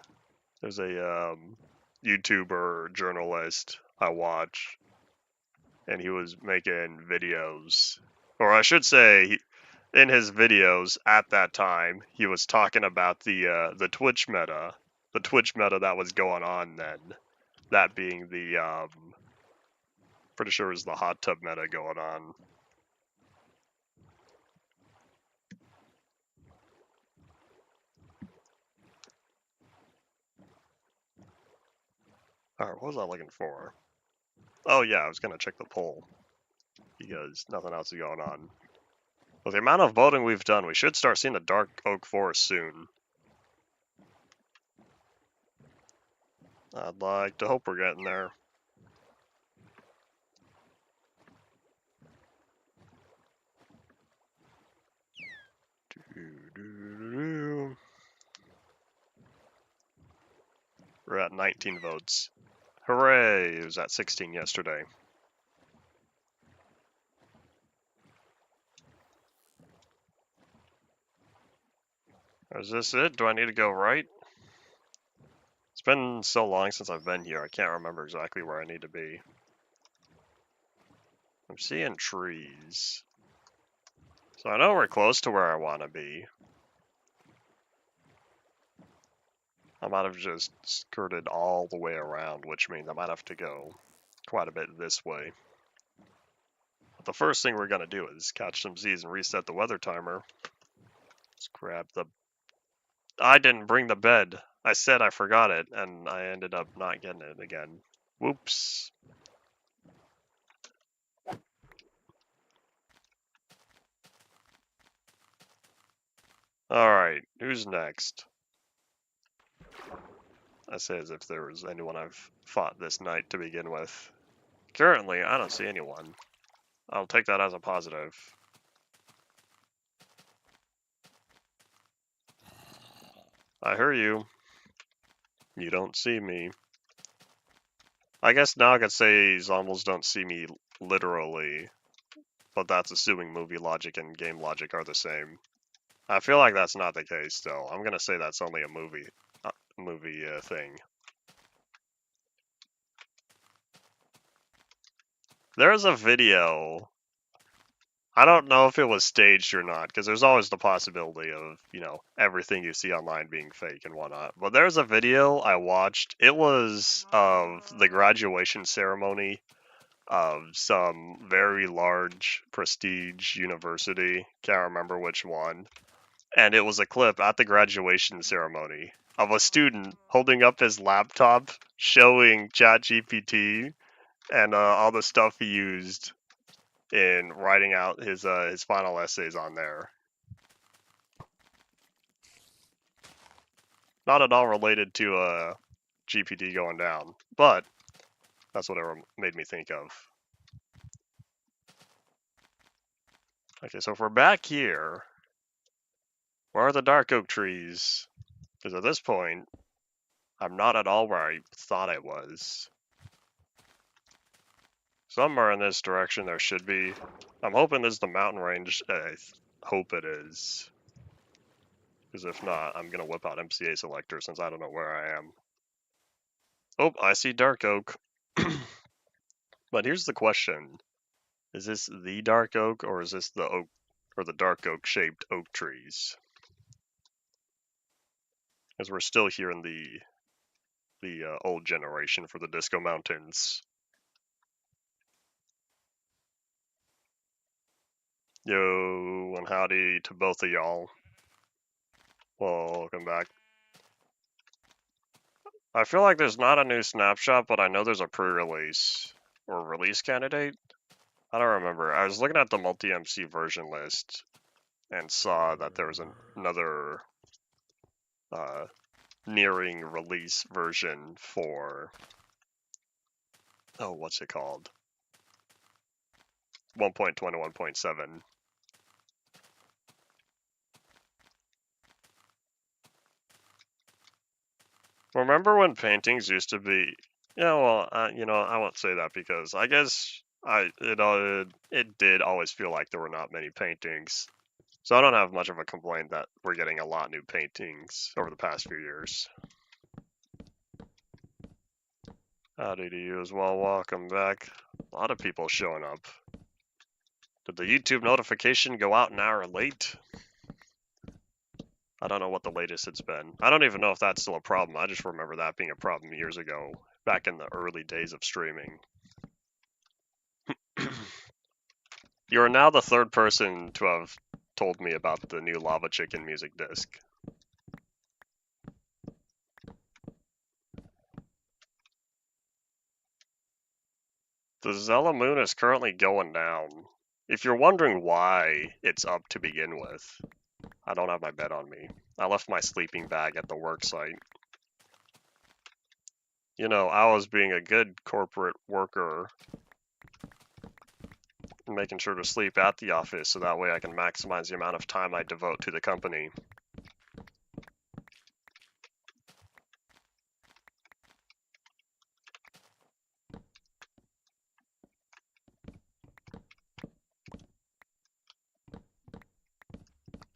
YouTuber journalist I watch. and he was making videos, or I should say, in his videos at that time, he was talking about the Twitch meta that was going on then. That being the pretty sure it was the hot tub meta going on. Alright, what was I looking for? Oh yeah, I was gonna check the poll because nothing else is going on. With the amount of voting we've done, we should start seeing the dark oak forest soon. I'd like to hope we're getting there. We're at 19 votes. Hooray! It was at 16 yesterday. Is this it? Do I need to go right? It's been so long since I've been here, I can't remember exactly where I need to be. I'm seeing trees. So I know we're close to where I want to be. I might have just skirted all the way around, which means I might have to go quite a bit this way. But the first thing we're going to do is catch some Z's and reset the weather timer. Let's grab the... I didn't bring the bed. I said I forgot it, and I ended up not getting it again. Whoops. Alright, who's next? I say as if there was anyone I've fought this night to begin with. Currently, I don't see anyone. I'll take that as a positive. I hear you. You don't see me. I guess now I could say zombies don't see me literally, but that's assuming movie logic and game logic are the same. I feel like that's not the case, though. I'm gonna say that's only a movie thing. There's a video. I don't know if it was staged or not, because there's always the possibility of, you know, everything you see online being fake and whatnot. But there's a video I watched. It was of the graduation ceremony of some very large prestige university. Can't remember which one. And it was a clip at the graduation ceremony of a student holding up his laptop, showing ChatGPT and all the stuff he used in writing out his final essays on there. Not at all related to GPT going down, but that's what it made me think of. Okay, so if we're back here, where are the dark oak trees? Because at this point, I'm not at all where I thought I was. Somewhere in this direction there should be. I'm hoping this is the mountain range. I hope it is. Because if not, I'm going to whip out MCA selector since I don't know where I am. Oh, I see dark oak. But here's the question. Is this the dark oak, or is this the oak, or the dark oak shaped oak trees? Because we're still here in the old generation for the Disco Mountains. Yo, and howdy to both of y'all. Welcome back. I feel like there's not a new snapshot, but I know there's a pre-release or release candidate. I don't remember. I was looking at the multi-MC version list and saw that there was another nearing release version for, oh, what's it called? 1.21.7. Remember when paintings used to be? Yeah, well, I won't say that because I guess it did always feel like there were not many paintings. So I don't have much of a complaint that we're getting a lot new paintings over the past few years. Howdy to you as well, welcome back. A lot of people showing up. Did the YouTube notification go out an hour late? I don't know what the latest it's been. I don't even know if that's still a problem. I just remember that being a problem years ago, back in the early days of streaming. You are now the third person to have told me about the new Lava Chicken music disc. The Zella Moon is currently going down. If you're wondering why it's up to begin with, I don't have my bed on me. I left my sleeping bag at the work site. You know, I was being a good corporate worker, making sure to sleep at the office so that way I can maximize the amount of time I devote to the company.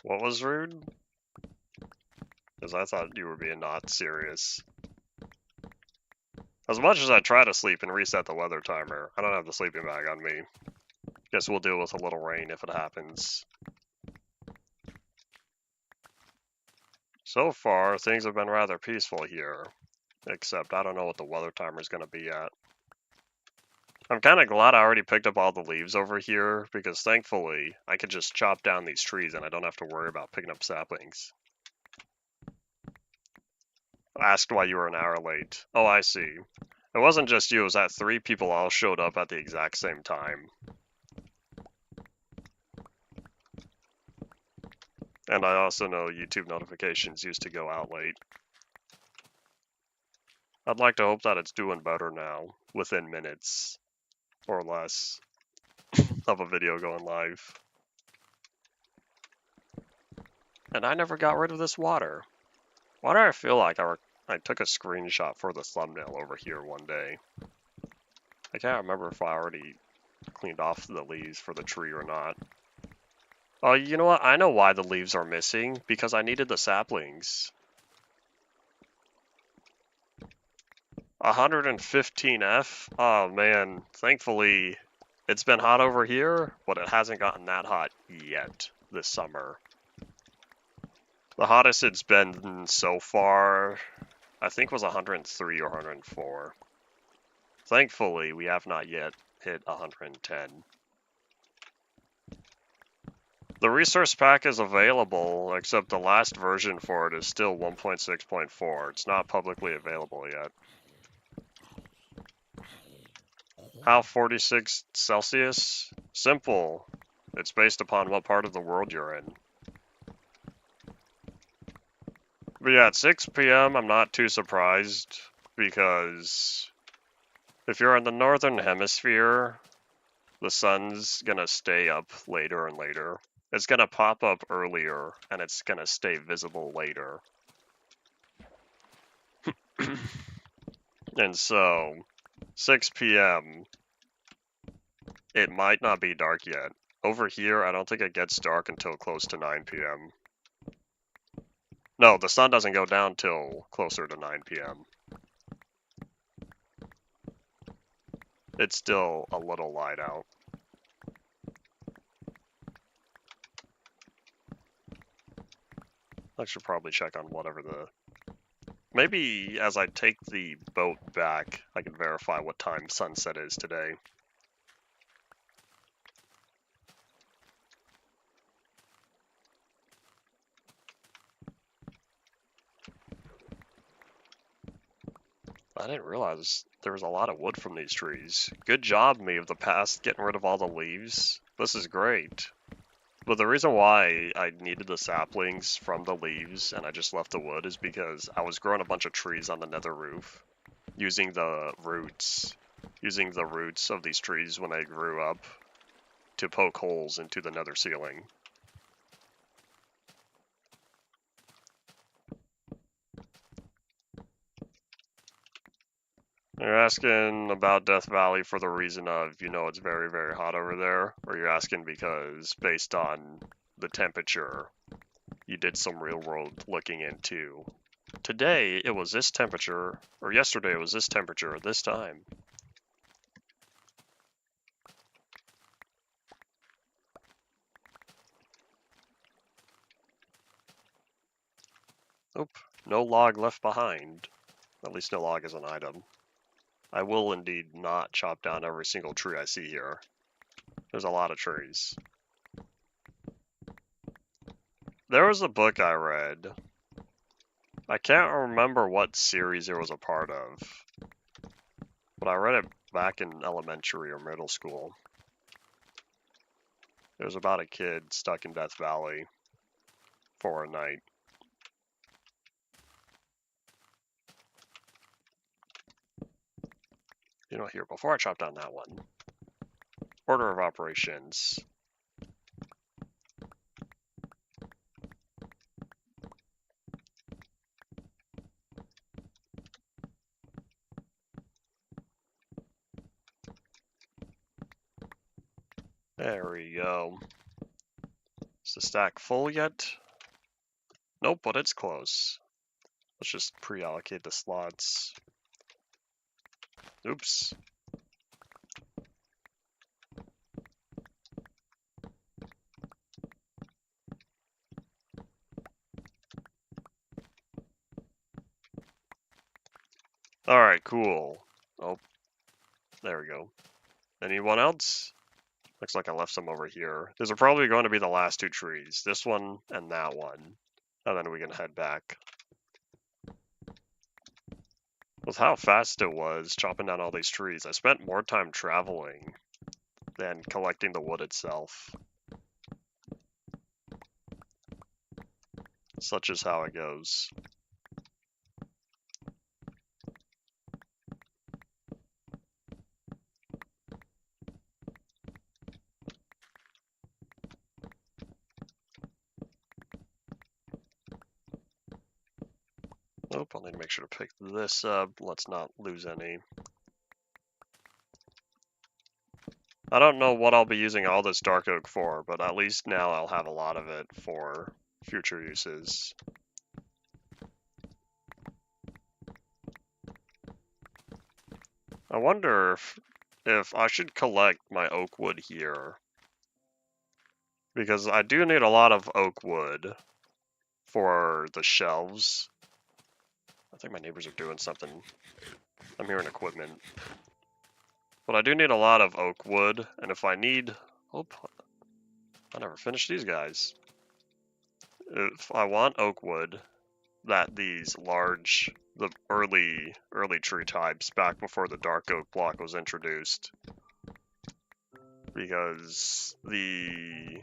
What was rude? Because I thought you were being not serious. As much as I try to sleep and reset the weather timer, I don't have the sleeping bag on me. Guess we'll deal with a little rain if it happens. So far, things have been rather peaceful here. Except I don't know what the weather timer is going to be at. I'm kind of glad I already picked up all the leaves over here, because thankfully, I could just chop down these trees and I don't have to worry about picking up saplings. Asked why you were an hour late. Oh, I see. It wasn't just you, it was that 3 people all showed up at the exact same time. And I also know YouTube notifications used to go out late. I'd like to hope that it's doing better now, within minutes, or less, of a video going live. And I never got rid of this water. Why do I feel like I took a screenshot for the thumbnail over here one day? I can't remember if I already cleaned off the leaves for the tree or not. Oh, you know what? I know why the leaves are missing. Because I needed the saplings. 115F? Oh man, thankfully it's been hot over here, but it hasn't gotten that hot yet this summer. The hottest it's been so far, I think, was 103 or 104. Thankfully, we have not yet hit 110. The resource pack is available, except the last version for it is still 1.6.4. It's not publicly available yet. How 46 Celsius? Simple. It's based upon what part of the world you're in. But yeah, at 6 p.m. I'm not too surprised, because if you're in the northern hemisphere, the sun's gonna stay up later and later. It's gonna pop up earlier, and it's gonna stay visible later. And so, 6 p.m., it might not be dark yet. Over here, I don't think it gets dark until close to 9 p.m. No, the sun doesn't go down till closer to 9 p.m. It's still a little light out. I should probably check on whatever the... Maybe as I take the boat back, I can verify what time sunset is today. I didn't realize there was a lot of wood from these trees. Good job, me of the past, getting rid of all the leaves. This is great. But the reason why I needed the saplings from the leaves and I just left the wood is because I was growing a bunch of trees on the nether roof, using the roots of these trees when they grew up to poke holes into the nether ceiling. You're asking about Death Valley for the reason of, you know, it's very, very hot over there? Or you're asking because, based on the temperature, you did some real world looking into Today it was this temperature, or yesterday it was this temperature at this time. Nope, no log left behind. At least no log is an item. I will indeed not chop down every single tree I see here. There's a lot of trees. There was a book I read. I can't remember what series it was a part of, but I read it back in elementary or middle school. It was about a kid stuck in Death Valley for a night. You know, here, before I chop down that one, order of operations. There we go. Is the stack full yet? Nope, but it's close. Let's just pre-allocate the slots. Oops. Alright, cool. Oh, there we go. Anyone else? Looks like I left some over here. These are probably going to be the last two trees. This one and that one. And then we can head back. With how fast it was chopping down all these trees, I spent more time traveling than collecting the wood itself. Such is how it goes. Nope, I'll need to make sure to pick this up. Let's not lose any. I don't know what I'll be using all this dark oak for, but at least now I'll have a lot of it for future uses. I wonder if I should collect my oak wood here. Because I do need a lot of oak wood for the shelves. I think my neighbors are doing something. I'm hearing equipment. But I do need a lot of oak wood, and if I need... Oh, I never finished these guys. If I want oak wood, that these large, the early tree types back before the dark oak block was introduced, because in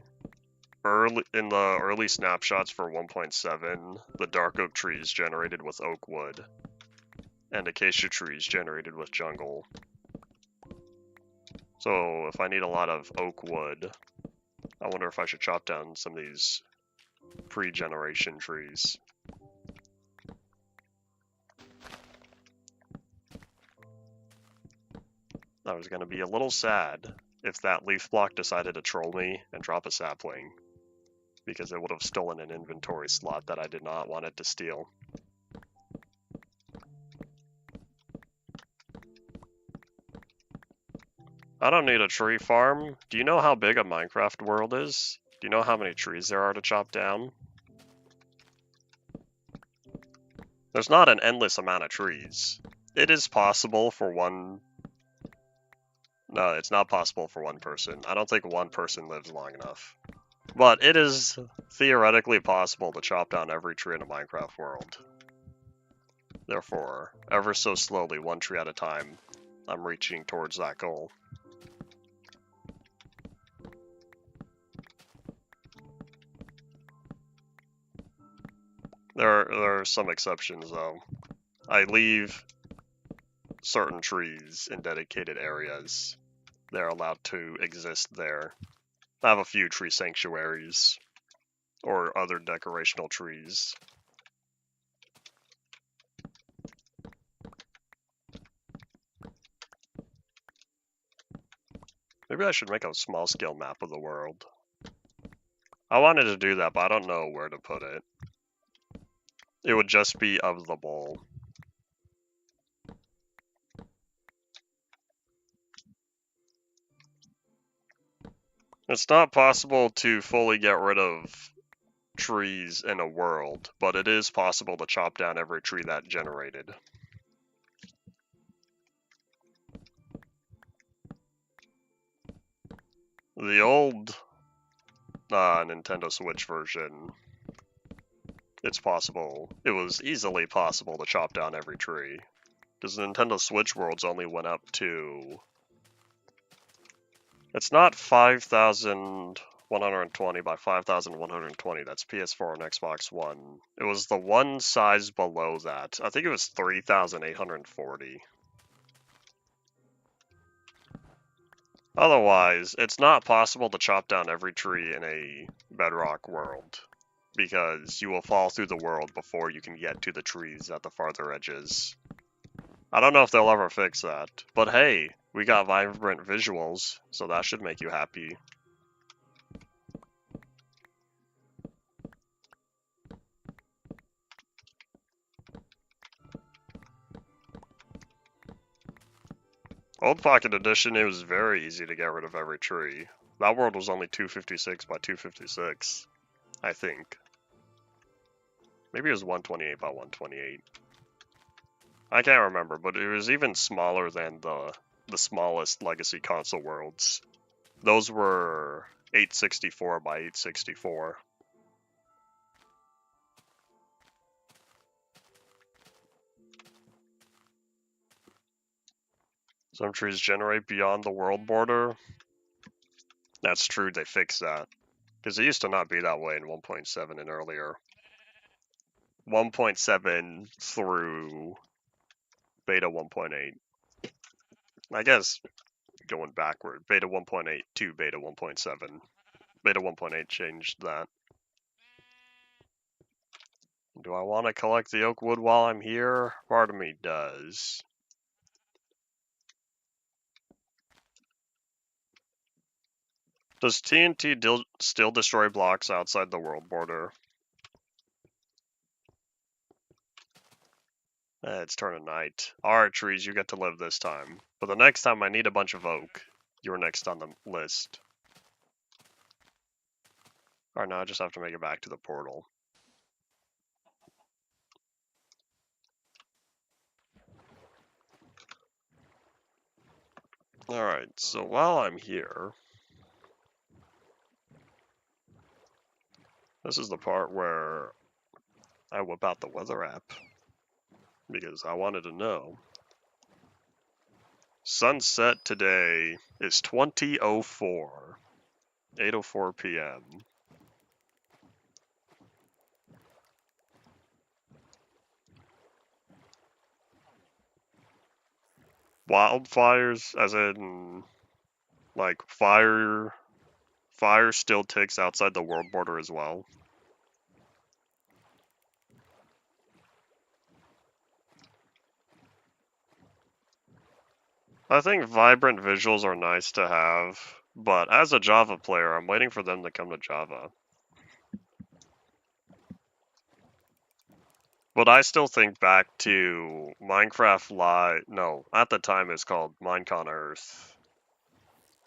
the early snapshots for 1.7, the dark oak trees generated with oak wood, and acacia trees generated with jungle. So if I need a lot of oak wood, I wonder if I should chop down some of these pre-generation trees. I was going to be a little sad if that leaf block decided to troll me and drop a sapling, because it would have stolen an inventory slot that I did not want it to steal. I don't need a tree farm. Do you know how big a Minecraft world is? Do you know how many trees there are to chop down? There's not an endless amount of trees. It is possible for one... No, it's not possible for one person. I don't think one person lives long enough. But it is theoretically possible to chop down every tree in a Minecraft world. Therefore, ever so slowly, one tree at a time, I'm reaching towards that goal. There are some exceptions, though. I leave certain trees in dedicated areas. They're allowed to exist there. I have a few tree sanctuaries, or other decorational trees. Maybe I should make a small-scale map of the world. I wanted to do that, but I don't know where to put it. It would just be of the bowl. It's not possible to fully get rid of trees in a world, but it is possible to chop down every tree that generated. The old Nintendo Switch version, it's possible. It was easily possible to chop down every tree. Because the Nintendo Switch worlds only went up to... It's not 5,120 by 5,120. That's PS4 and Xbox One. It was the one size below that. I think it was 3,840. Otherwise, it's not possible to chop down every tree in a Bedrock world, because you will fall through the world before you can get to the trees at the farther edges. I don't know if they'll ever fix that, but hey, we got vibrant visuals, so that should make you happy. Old Pocket Edition, it was very easy to get rid of every tree. That world was only 256 by 256, I think. Maybe it was 128 by 128. I can't remember, but it was even smaller than the smallest Legacy console worlds. Those were 864 by 864. Some trees generate beyond the world border. That's true, they fixed that. Because it used to not be that way in 1.7 and earlier. 1.7 through beta 1.8. I guess going backward, beta 1.8 to beta 1.7. Beta 1.8 changed that. Do I want to collect the oak wood while I'm here? Part of me does. Does TNT still destroy blocks outside the world border? It's turning night. Alright, trees, you get to live this time. But the next time I need a bunch of oak. You're next on the list. Alright, now I just have to make it back to the portal. Alright, so while I'm here... This is the part where I whip out the weather app. Because I wanted to know. Sunset today is 20:04. 8:04 p.m. Wildfires, as in, like, fire still ticks outside the world border as well. I think vibrant visuals are nice to have, but as a Java player, I'm waiting for them to come to Java. But I still think back to Minecraft Live. No, at the time it's called Minecon Earth.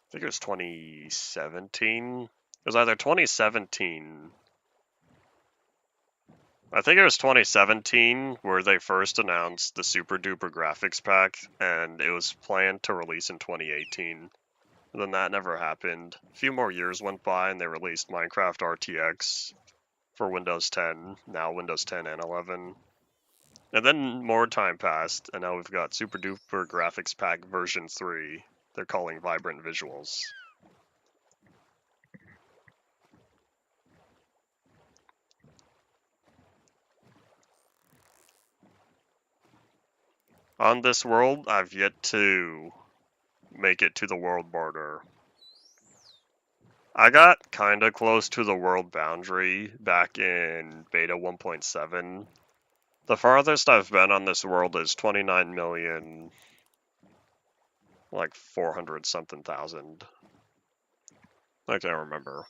I think it was 2017. It was either 2017. I think it was 2017 where they first announced the Super Duper graphics pack, and it was planned to release in 2018. And then that never happened. A few more years went by, and they released Minecraft RTX for Windows 10, now Windows 10 and 11. And then more time passed, and now we've got Super Duper Graphics Pack version 3. They're calling Vibrant Visuals. On this world, I've yet to make it to the world border. I got kinda close to the world boundary back in beta 1.7. The farthest I've been on this world is 29 million, like 400 something thousand. I can't remember.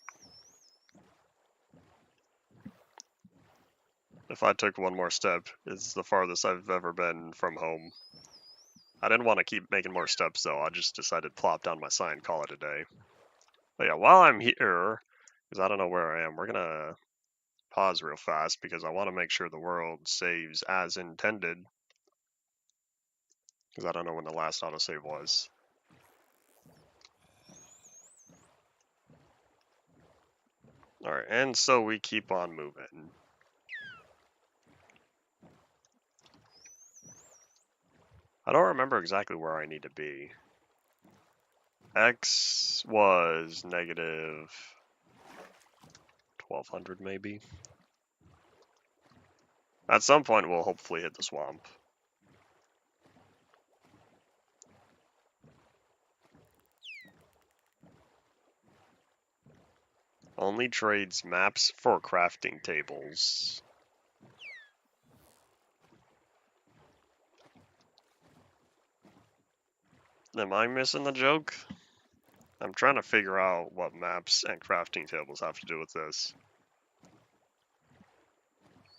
If I took one more step, it's the farthest I've ever been from home. I didn't want to keep making more steps though, I just decided to plop down my sign, call it a day. But yeah, while I'm here, because I don't know where I am, we're gonna pause real fast because I want to make sure the world saves as intended. Because I don't know when the last autosave was. Alright, and so we keep on moving. I don't remember exactly where I need to be. X was negative 1200 maybe. At some point we'll hopefully hit the swamp. Only trades maps for crafting tables. Am I missing the joke? I'm trying to figure out what maps and crafting tables have to do with this.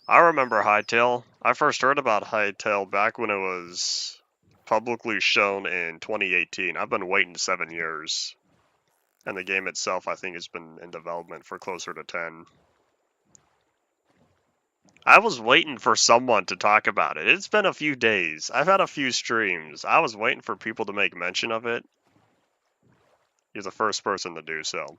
I remember Hightail. I first heard about Hightail back when it was publicly shown in 2018. I've been waiting 7 years. And the game itself, I think, has been in development for closer to 10. I was waiting for someone to talk about it. It's been a few days. I've had a few streams. I was waiting for people to make mention of it. You're the first person to do so.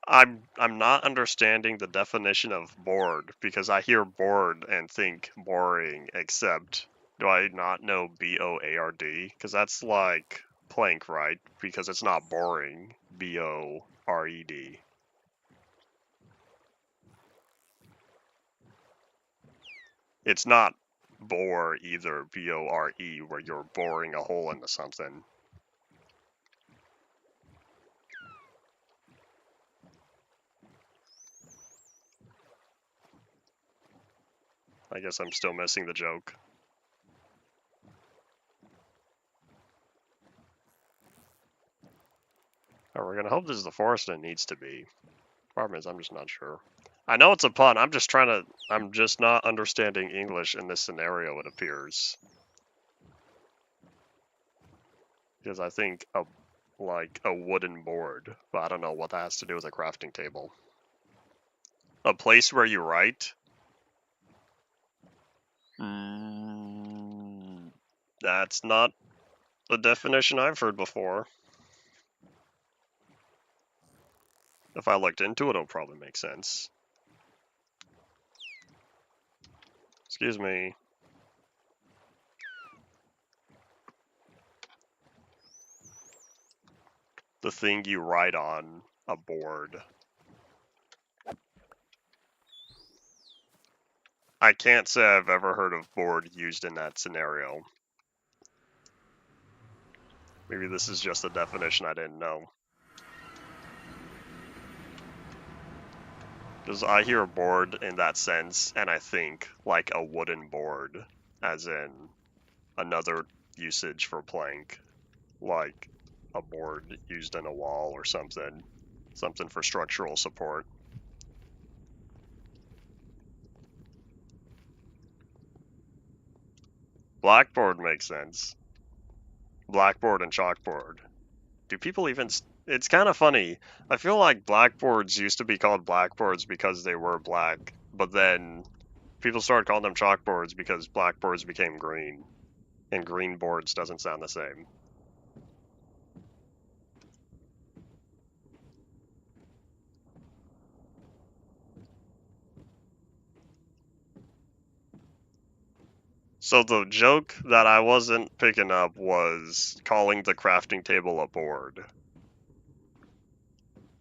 I'm not understanding the definition of bored because I hear bored and think boring, except do I not know B-O-A-R-D? Because that's like plank, right? Because it's not boring. B-O-R-E-D. It's not bore either, B-O-R-E, where you're boring a hole into something. I guess I'm still missing the joke. Oh, we're gonna hope this is the forest it needs to be. Problem is, I'm just not sure. I know it's a pun. I'm just not understanding English in this scenario, it appears. Because I think like a wooden board, but I don't know what that has to do with a crafting table. A place where you write? That's not the definition I've heard before. If I looked into it, it'll probably make sense. Excuse me. The thing you write on a board. I can't say I've ever heard of board used in that scenario. Maybe this is just a definition I didn't know. Because I hear board in that sense, and I think like a wooden board, as in another usage for plank, like a board used in a wall or something for structural support. Blackboard makes sense. Blackboard and chalkboard. Do people even... It's kind of funny. I feel like blackboards used to be called blackboards because they were black, but then people started calling them chalkboards because blackboards became green, and green boards doesn't sound the same. So the joke that I wasn't picking up was calling the crafting table a board.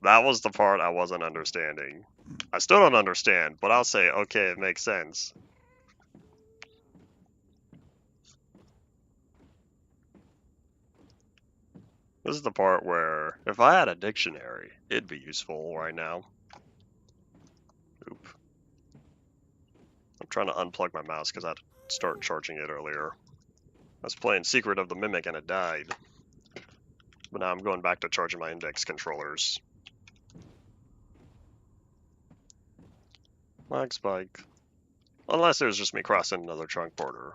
That was the part I wasn't understanding. I still don't understand, but I'll say, okay, it makes sense. This is the part where, if I had a dictionary, it'd be useful right now. Oop. I'm trying to unplug my mouse because I had to start charging it earlier. I was playing Secret of the Mimic and it died. But now I'm going back to charging my index controllers. Lag spike. Unless it was just me crossing another trunk border.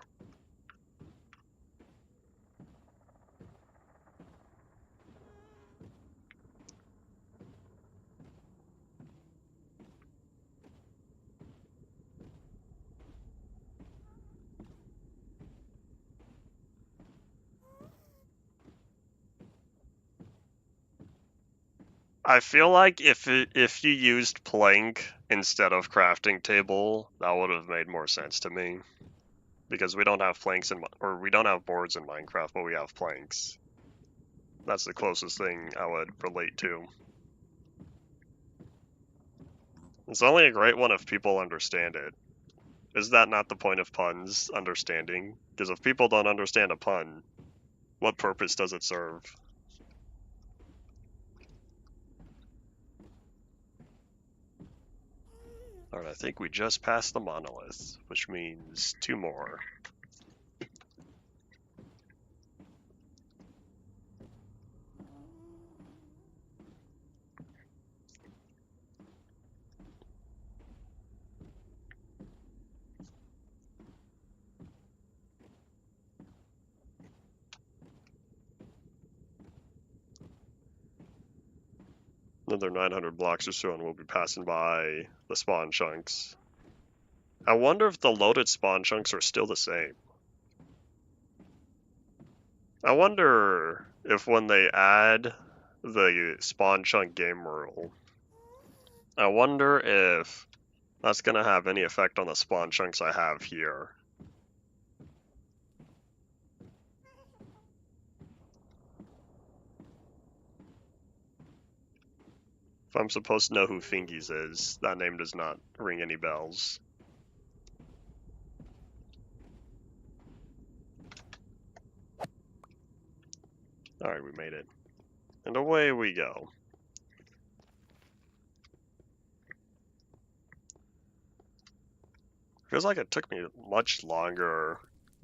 I feel like if you used plank instead of crafting table, that would have made more sense to me. Because we don't have planks or we don't have boards in Minecraft, but we have planks. That's the closest thing I would relate to. It's only a great one if people understand it. Is that not the point of puns? Understanding? Because if people don't understand a pun, what purpose does it serve? Alright, I think we just passed the monolith, which means 2 more. Another 900 blocks or so, and we'll be passing by the spawn chunks. I wonder if the loaded spawn chunks are still the same. I wonder if when they add the spawn chunk game rule, I wonder if that's going to have any effect on the spawn chunks I have here. If I'm supposed to know who Fingies is, that name does not ring any bells. Alright, we made it. And away we go. Feels like it took me much longer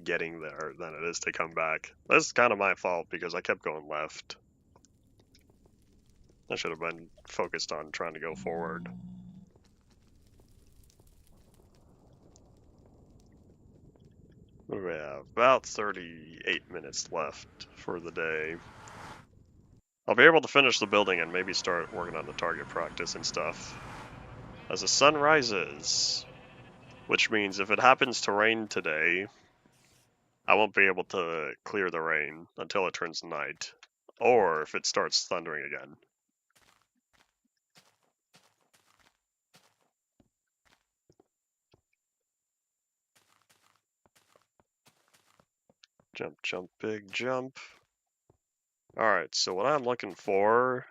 getting there than it is to come back. That's kind of my fault because I kept going left. I should have been focused on trying to go forward. We have about 38 minutes left for the day. I'll be able to finish the building and maybe start working on the target practice and stuff as the sun rises, which means if it happens to rain today, I won't be able to clear the rain until it turns night, or if it starts thundering again. Jump, jump, big jump. Alright, so what I'm looking for...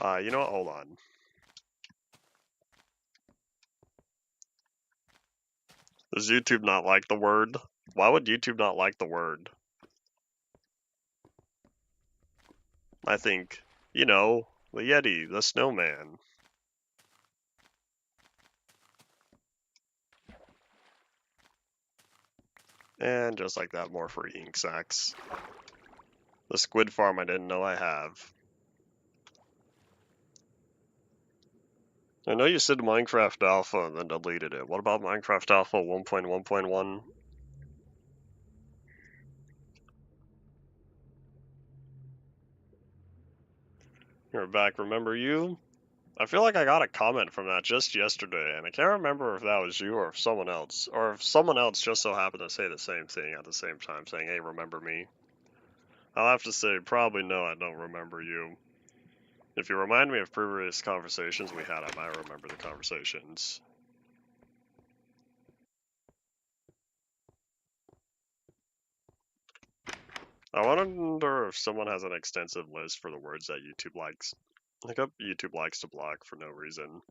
you know what? Hold on. Does YouTube not like the word? Why would YouTube not like the word? I think, you know, the Yeti, the snowman. And just like that, more free ink sacks. The squid farm I didn't know I have. I know you said Minecraft Alpha and then deleted it. What about Minecraft Alpha 1.1.1? You're back, remember you? I feel like I got a comment from that just yesterday, and I can't remember if that was you or if someone else. Or if someone else just so happened to say the same thing at the same time, saying, hey, remember me? I'll have to say, probably no, I don't remember you. If you remind me of previous conversations we had, I might remember the conversations. I wonder if someone has an extensive list for the words that YouTube likes. Like YouTube likes to block for no reason.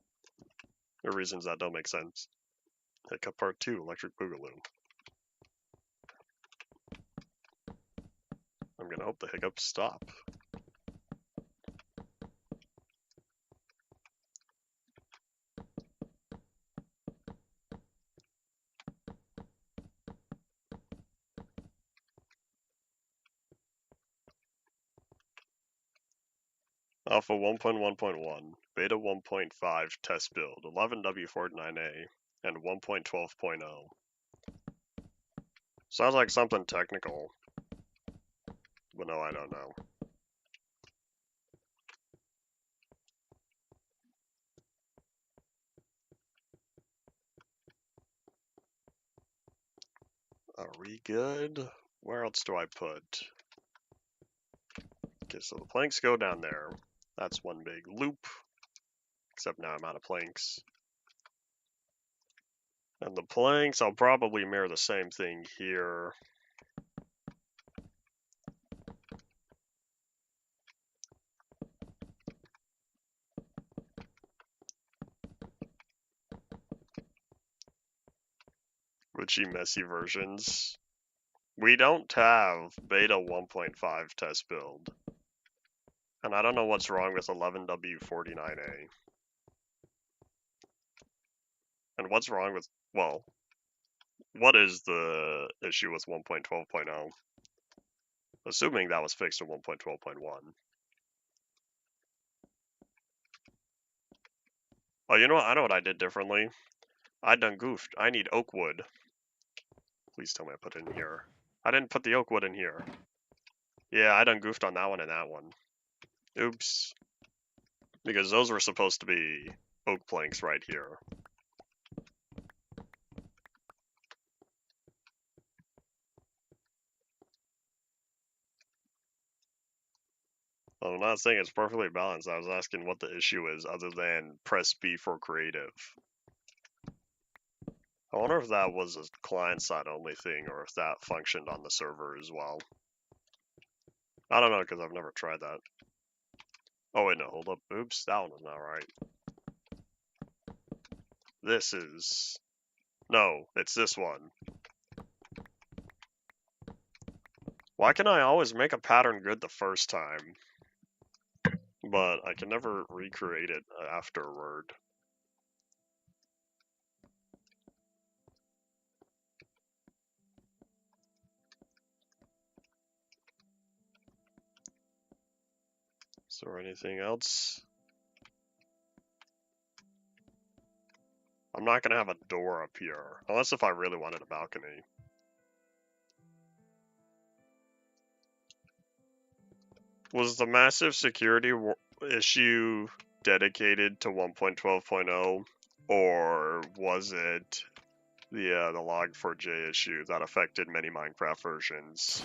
Or reasons that don't make sense. Hiccup Part 2, Electric Boogaloo. I'm gonna hope the hiccups stop. Alpha 1.1.1, Beta 1.5 test build, 11W49A, and 1.12.0. Sounds like something technical, but no, I don't know. Are we good? Where else do I put? Okay, so the planks go down there. That's one big loop, except now I'm out of planks. And the planks, I'll probably mirror the same thing here. Witchy messy versions. We don't have beta 1.5 test build. And I don't know what's wrong with 11W49A. And what's wrong with, well, what is the issue with 1.12.0? Assuming that was fixed in 1.12.1. Oh, you know what? I know what I did differently. I done goofed. I need oak wood. Please tell me I put it in here. I didn't put the oak wood in here. Yeah, I done goofed on that one and that one. Oops. Because those were supposed to be oak planks right here. I'm not saying it's perfectly balanced. I was asking what the issue is other than press B for creative. I wonder if that was a client-side only thing or if that functioned on the server as well. I don't know because I've never tried that. Oh wait, no, hold up. Oops, that one was not right. This is... No, it's this one. Why can I always make a pattern good the first time, but I can never recreate it afterward? Is there anything else? I'm not going to have a door up here, unless if I really wanted a balcony. Was the massive security issue dedicated to 1.12.0, or was it the log4j issue that affected many Minecraft versions?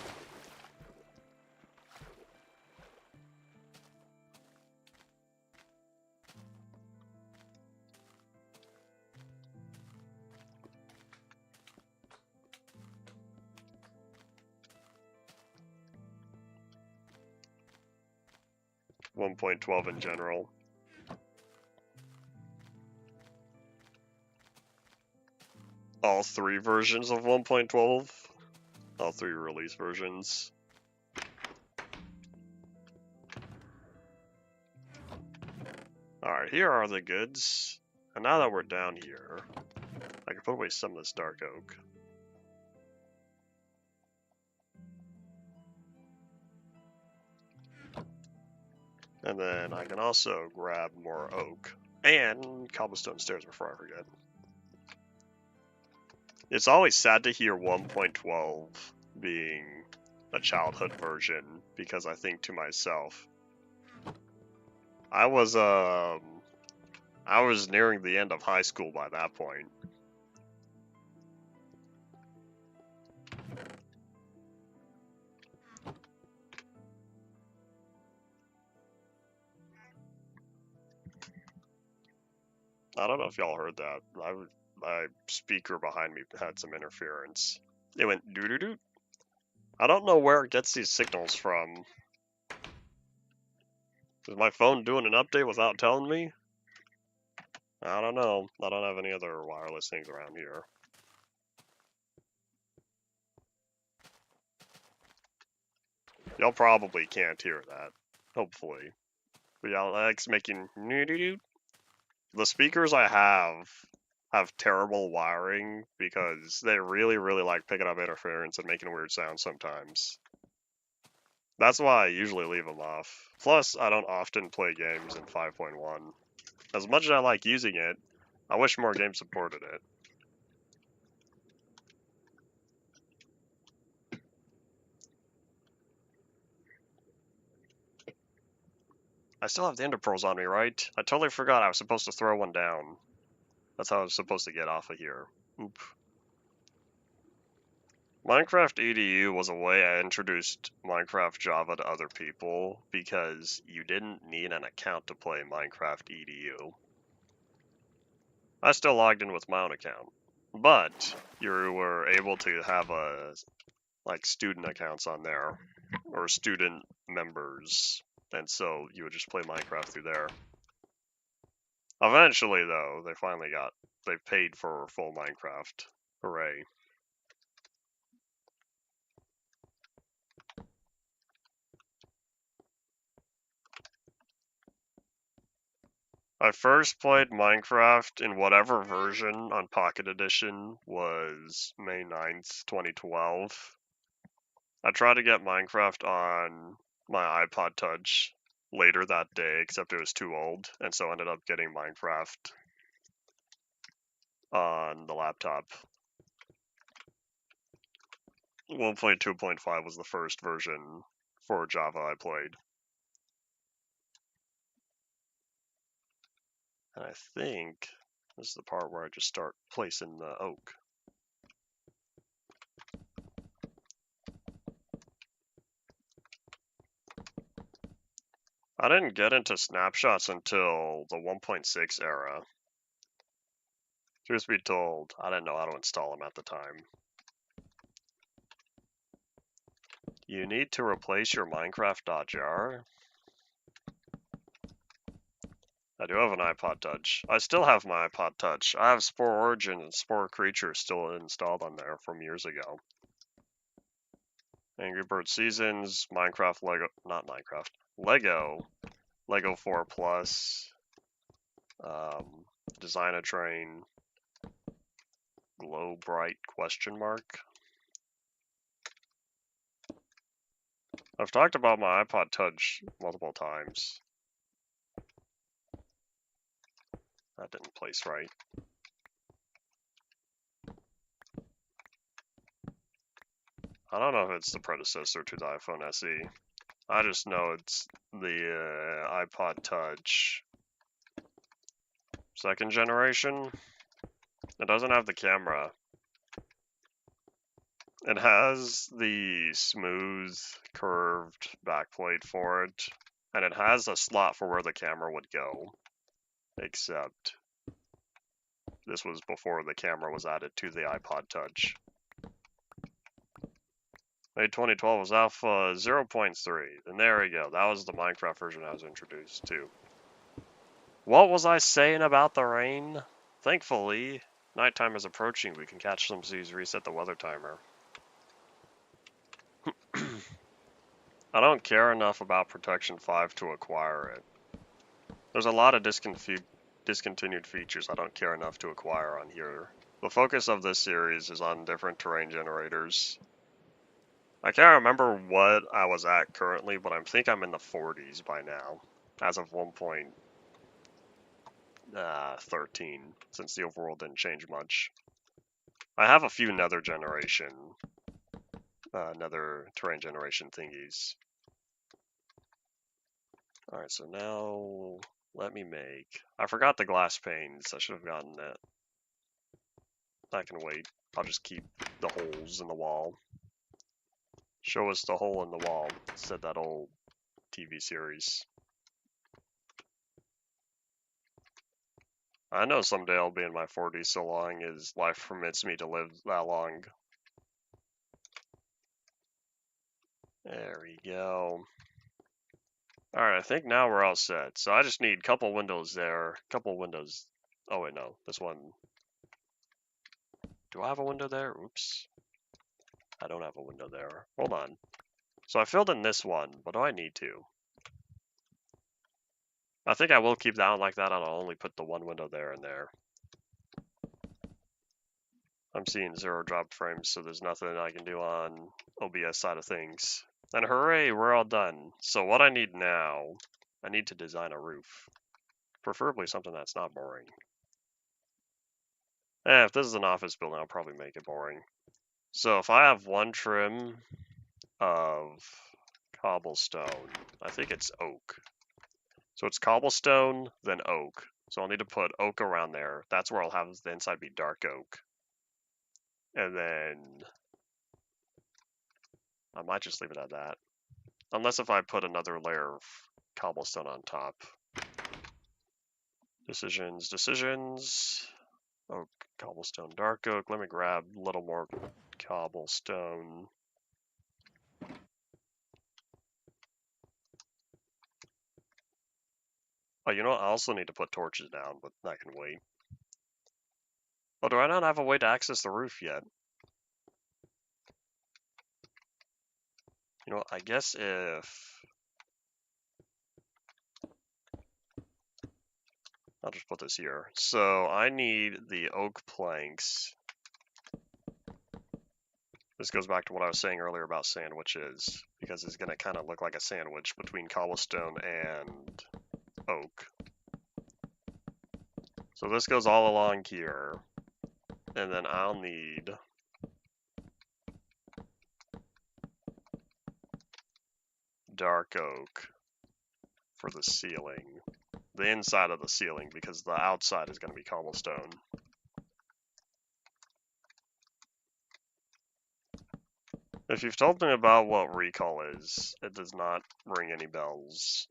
.12 in general. All three versions of 1.12? All three release versions. Alright, here are the goods. And now that we're down here, I can put away some of this dark oak. And then I can also grab more oak and cobblestone stairs before I forget. It's always sad to hear 1.12 being a childhood version because I think to myself, I was nearing the end of high school by that point. I don't know if y'all heard that. My speaker behind me had some interference. It went doo-doo-doo. I don't know where it gets these signals from. Is my phone doing an update without telling me? I don't know. I don't have any other wireless things around here. Y'all probably can't hear that. Hopefully. But yeah, Alex making doo-doo-doo. The speakers I have terrible wiring because they really like picking up interference and making weird sounds sometimes. That's why I usually leave them off. Plus, I don't often play games in 5.1. As much as I like using it, I wish more games supported it. I still have the ender pearls on me, right? I totally forgot I was supposed to throw one down. That's how I was supposed to get off of here. Oop. Minecraft EDU was a way I introduced Minecraft Java to other people because you didn't need an account to play Minecraft EDU. I still logged in with my own account, but you were able to have like student accounts on there or student members, and so you would just play Minecraft through there. Eventually, though, they paid for full Minecraft. Hooray. I first played Minecraft in whatever version on Pocket Edition was May 9th, 2012. I tried to get Minecraft on my iPod Touch later that day, except it was too old, and so I ended up getting Minecraft on the laptop. 1.2.5 was the first version for Java I played. And I think this is the part where I just start placing the oak. I didn't get into snapshots until the 1.6 era. Truth be told, I didn't know how to install them at the time. You need to replace your Minecraft.jar. I do have an iPod Touch. I still have my iPod Touch. I have Spore Origin and Spore Creature still installed on there from years ago. Angry Bird Seasons, Minecraft Lego, not Minecraft, Lego 4 Plus, Design a Train, Glow Bright question mark. I've talked about my iPod Touch multiple times. That didn't place right. I don't know if it's the predecessor to the iPhone SE. I just know it's the iPod Touch second generation. It doesn't have the camera. It has the smooth, curved backplate for it, and it has a slot for where the camera would go, except this was before the camera was added to the iPod Touch. May 2012 was Alpha 0.3, and there we go. That was the Minecraft version I was introduced to. What was I saying about the rain? Thankfully, nighttime is approaching. We can catch some seas, reset the weather timer. I don't care enough about Protection 5 to acquire it. There's a lot of discontinued features I don't care enough to acquire on here. The focus of this series is on different terrain generators. I can't remember what I was at currently, but I think I'm in the 40s by now, as of 1.13, since the overworld didn't change much. I have a few nether terrain generation thingies. Alright, so now let me make... I forgot the glass panes. I should have gotten that. I can wait. I'll just keep the holes in the wall. Show us the hole in the wall, said that old TV series. I know someday I'll be in my 40s so long as life permits me to live that long. There we go. Alright, I think now we're all set. So I just need a couple windows there. Couple windows. Oh wait, no. This one. Do I have a window there? Oops. I don't have a window there. Hold on. So I filled in this one, but do I need to? I think I will keep that one like that, and I'll only put the one window there and there. I'm seeing 0 drop frames, so there's nothing I can do on OBS side of things. And hooray, we're all done. So what I need now, I need to design a roof. Preferably something that's not boring. If this is an office building, I'll probably make it boring. So if I have one trim of cobblestone, I think it's oak. So it's cobblestone, then oak. So I'll need to put oak around there. That's where I'll have the inside be dark oak. And then I might just leave it at that. Unless if I put another layer of cobblestone on top. Decisions. Oak, cobblestone, dark oak. Let me grab a little more cobblestone. Oh, you know what? I also need to put torches down, but that can wait. Oh, do I not have a way to access the roof yet? You know, I guess if... I'll just put this here. So I need the oak planks. This goes back to what I was saying earlier about sandwiches, because it's going to kind of look like a sandwich between cobblestone and oak. So this goes all along here, and then I'll need dark oak for the ceiling. The inside of the ceiling, because the outside is going to be cobblestone. If you've told me about what recall is, it does not ring any bells.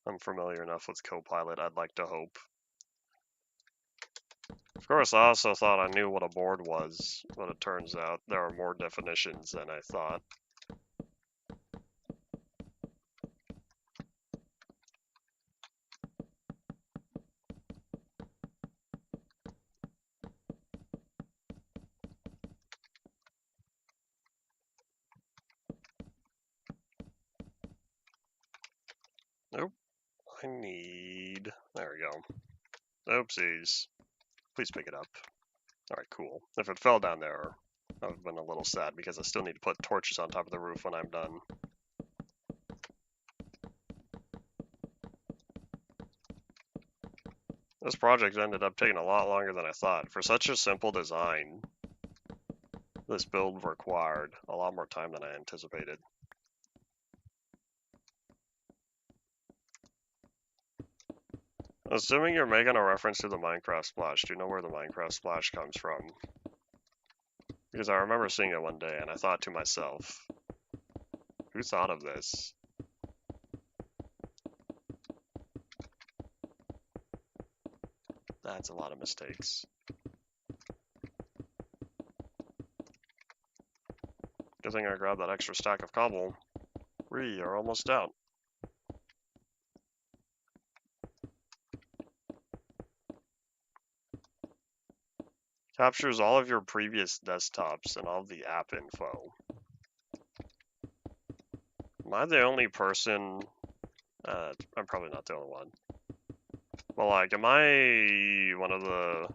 I'm familiar enough with Copilot, I'd like to hope. Of course, I also thought I knew what a board was, but it turns out there are more definitions than I thought. Nope. I need... There we go. Oopsies. Please pick it up. Alright, cool. If it fell down there, I would have been a little sad because I still need to put torches on top of the roof when I'm done. This project ended up taking a lot longer than I thought. For such a simple design, this build required a lot more time than I anticipated. Assuming you're making a reference to the Minecraft splash, do you know where the Minecraft splash comes from? Because I remember seeing it one day and I thought to myself, who thought of this? That's a lot of mistakes. Good thing I grabbed that extra stack of cobble. We are almost out. Captures all of your previous desktops and all of the app info. Am I the only person? I'm probably not the only one. Well, like, am I one of the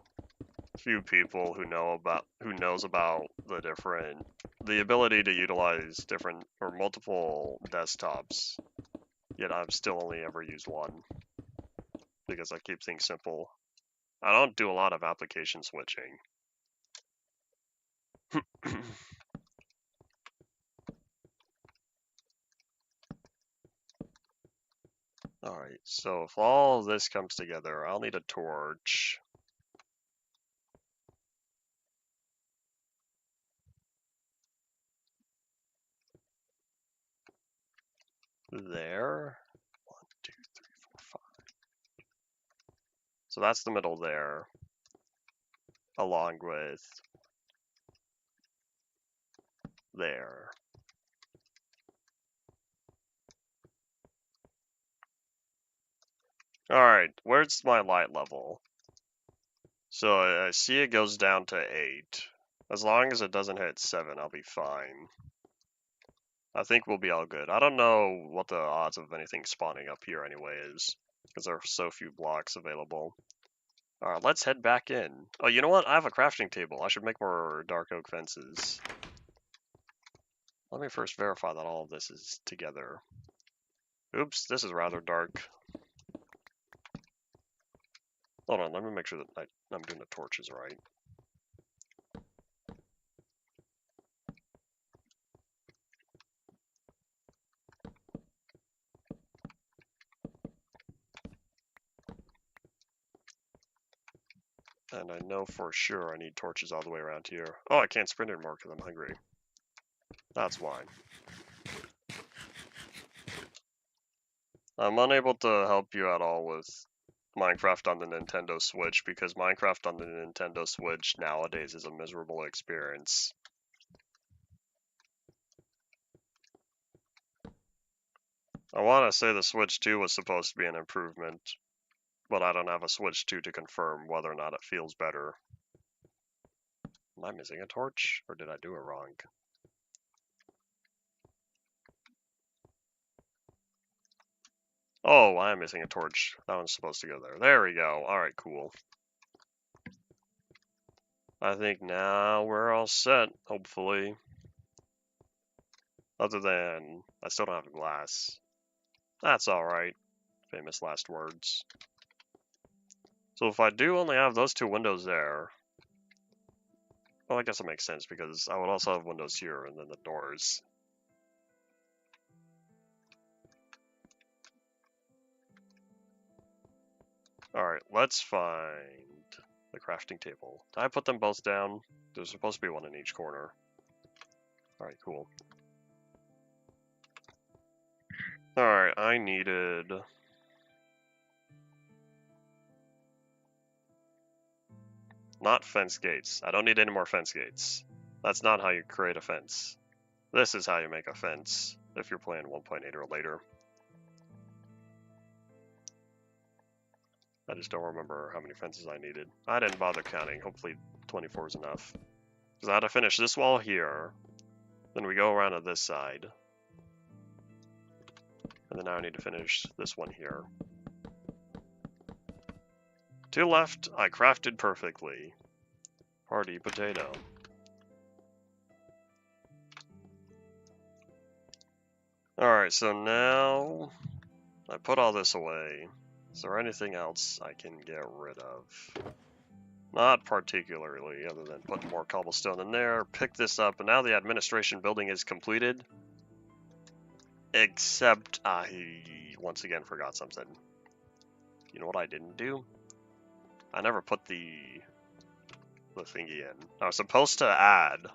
few people who knows about the ability to utilize different or multiple desktops, yet I've still only ever used one because I keep things simple. I don't do a lot of application switching. Alright, so if all this comes together, I'll need a torch. There. 1, 2, 3, 4, 5. So that's the middle there, along with there. Alright, where's my light level? So I see it goes down to 8. As long as it doesn't hit 7, I'll be fine. I think we'll be all good. I don't know what the odds of anything spawning up here anyway is, because there are so few blocks available. Alright, let's head back in. Oh, you know what? I have a crafting table. I should make more dark oak fences. Let me first verify that all of this is together. Oops, this is rather dark. Hold on, let me make sure that I'm doing the torches right. And I know for sure I need torches all the way around here. Oh, I can't sprint anymore because I'm hungry. That's why. I'm unable to help you at all with Minecraft on the Nintendo Switch because Minecraft on the Nintendo Switch nowadays is a miserable experience. I want to say the Switch 2 was supposed to be an improvement, but I don't have a Switch 2 to confirm whether or not it feels better. Am I missing a torch, or did I do it wrong? Oh, I am missing a torch. That one's supposed to go there. There we go. Alright, cool. I think now we're all set, hopefully. Other than, I still don't have glass. That's alright. Famous last words. So if I do only have those two windows there, well, I guess it makes sense because I would also have windows here and then the doors. Alright, let's find the crafting table. Did I put them both down? There's supposed to be one in each corner. Alright, cool. Alright, I needed... Not fence gates. I don't need any more fence gates. That's not how you create a fence. This is how you make a fence, if you're playing 1.8 or later. I just don't remember how many fences I needed. I didn't bother counting. Hopefully 24 is enough. Because I had to finish this wall here. Then we go around to this side. And then now I need to finish this one here. Two left. I crafted perfectly. Party potato. Alright, so now I put all this away. Is there anything else I can get rid of? Not particularly, other than put more cobblestone in there, pick this up, and now the administration building is completed. Except I once again forgot something. You know what I didn't do? I never put the thingy in. I was supposed to add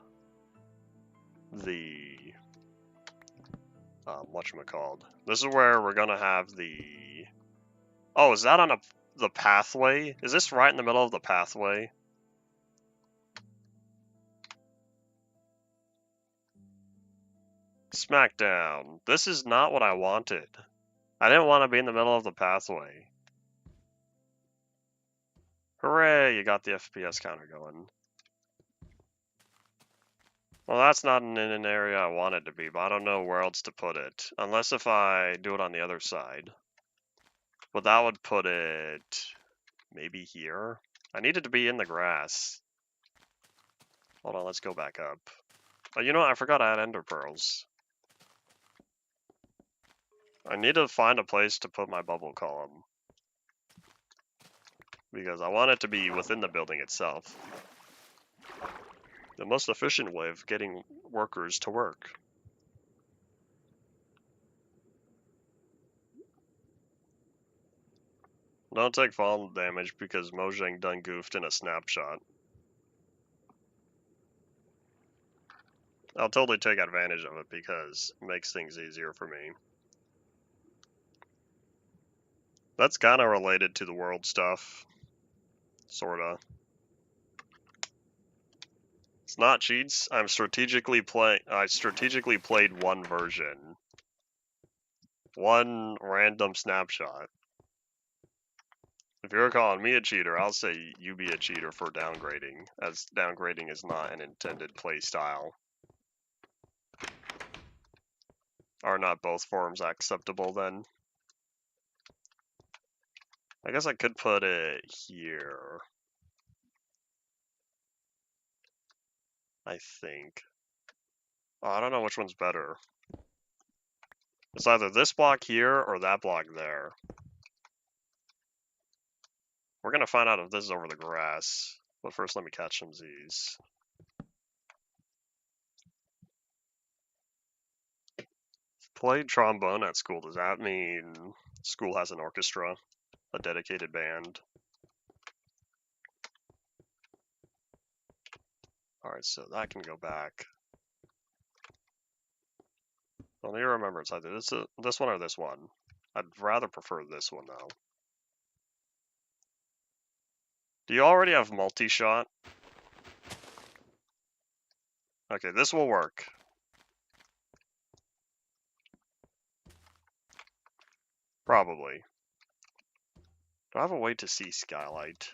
the whatchamacallit. This is where we're gonna have the... Oh, is that on the pathway? Is this right in the middle of the pathway? Smackdown. This is not what I wanted. I didn't want to be in the middle of the pathway. Hooray, you got the FPS counter going. Well, that's not in an area I want it to be, but I don't know where else to put it. Unless if I do it on the other side. But that would put it... maybe here? I need it to be in the grass. Hold on, let's go back up. Oh, you know what? I forgot I had ender pearls. I need to find a place to put my bubble column. Because I want it to be within the building itself. The most efficient way of getting workers to work. Don't take fall damage because Mojang done goofed in a snapshot. I'll totally take advantage of it because it makes things easier for me. That's kind of related to the world stuff. Sorta. It's not cheats. I strategically played one version. One random snapshot. If you're calling me a cheater, I'll say you be a cheater for downgrading, as downgrading is not an intended play style. Are not both forms acceptable then? I guess I could put it here. I think. Oh, I don't know which one's better. It's either this block here or that block there. We're gonna find out if this is over the grass. But first, let me catch some Z's. Played trombone at school. Does that mean school has an orchestra? A dedicated band? Alright, so that can go back. Well, let me remember, it's either this one or this one. I'd rather prefer this one, though. Do you already have multi-shot? Okay, this will work. Probably. Do I have a way to see skylight?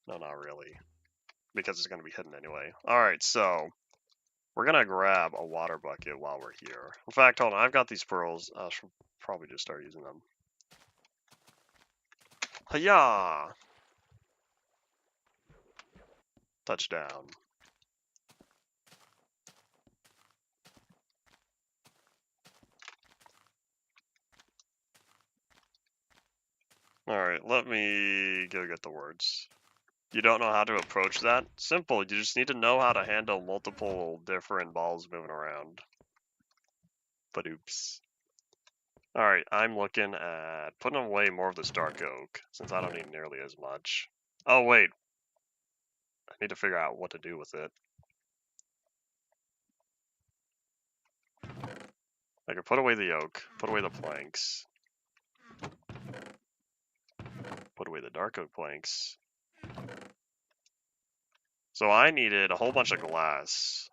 No, not really. Because it's going to be hidden anyway. Alright, so we're going to grab a water bucket while we're here. In fact, hold on, I've got these pearls. I should probably just start using them. Hiya! Touchdown. Alright, let me go get the words. You don't know how to approach that? Simple, you just need to know how to handle multiple different balls moving around. But oops. Alright, I'm looking at putting away more of this dark oak, since I don't need nearly as much. Oh wait, I need to figure out what to do with it. I can put away the oak, put away the planks, put away the dark oak planks. So I needed a whole bunch of glass.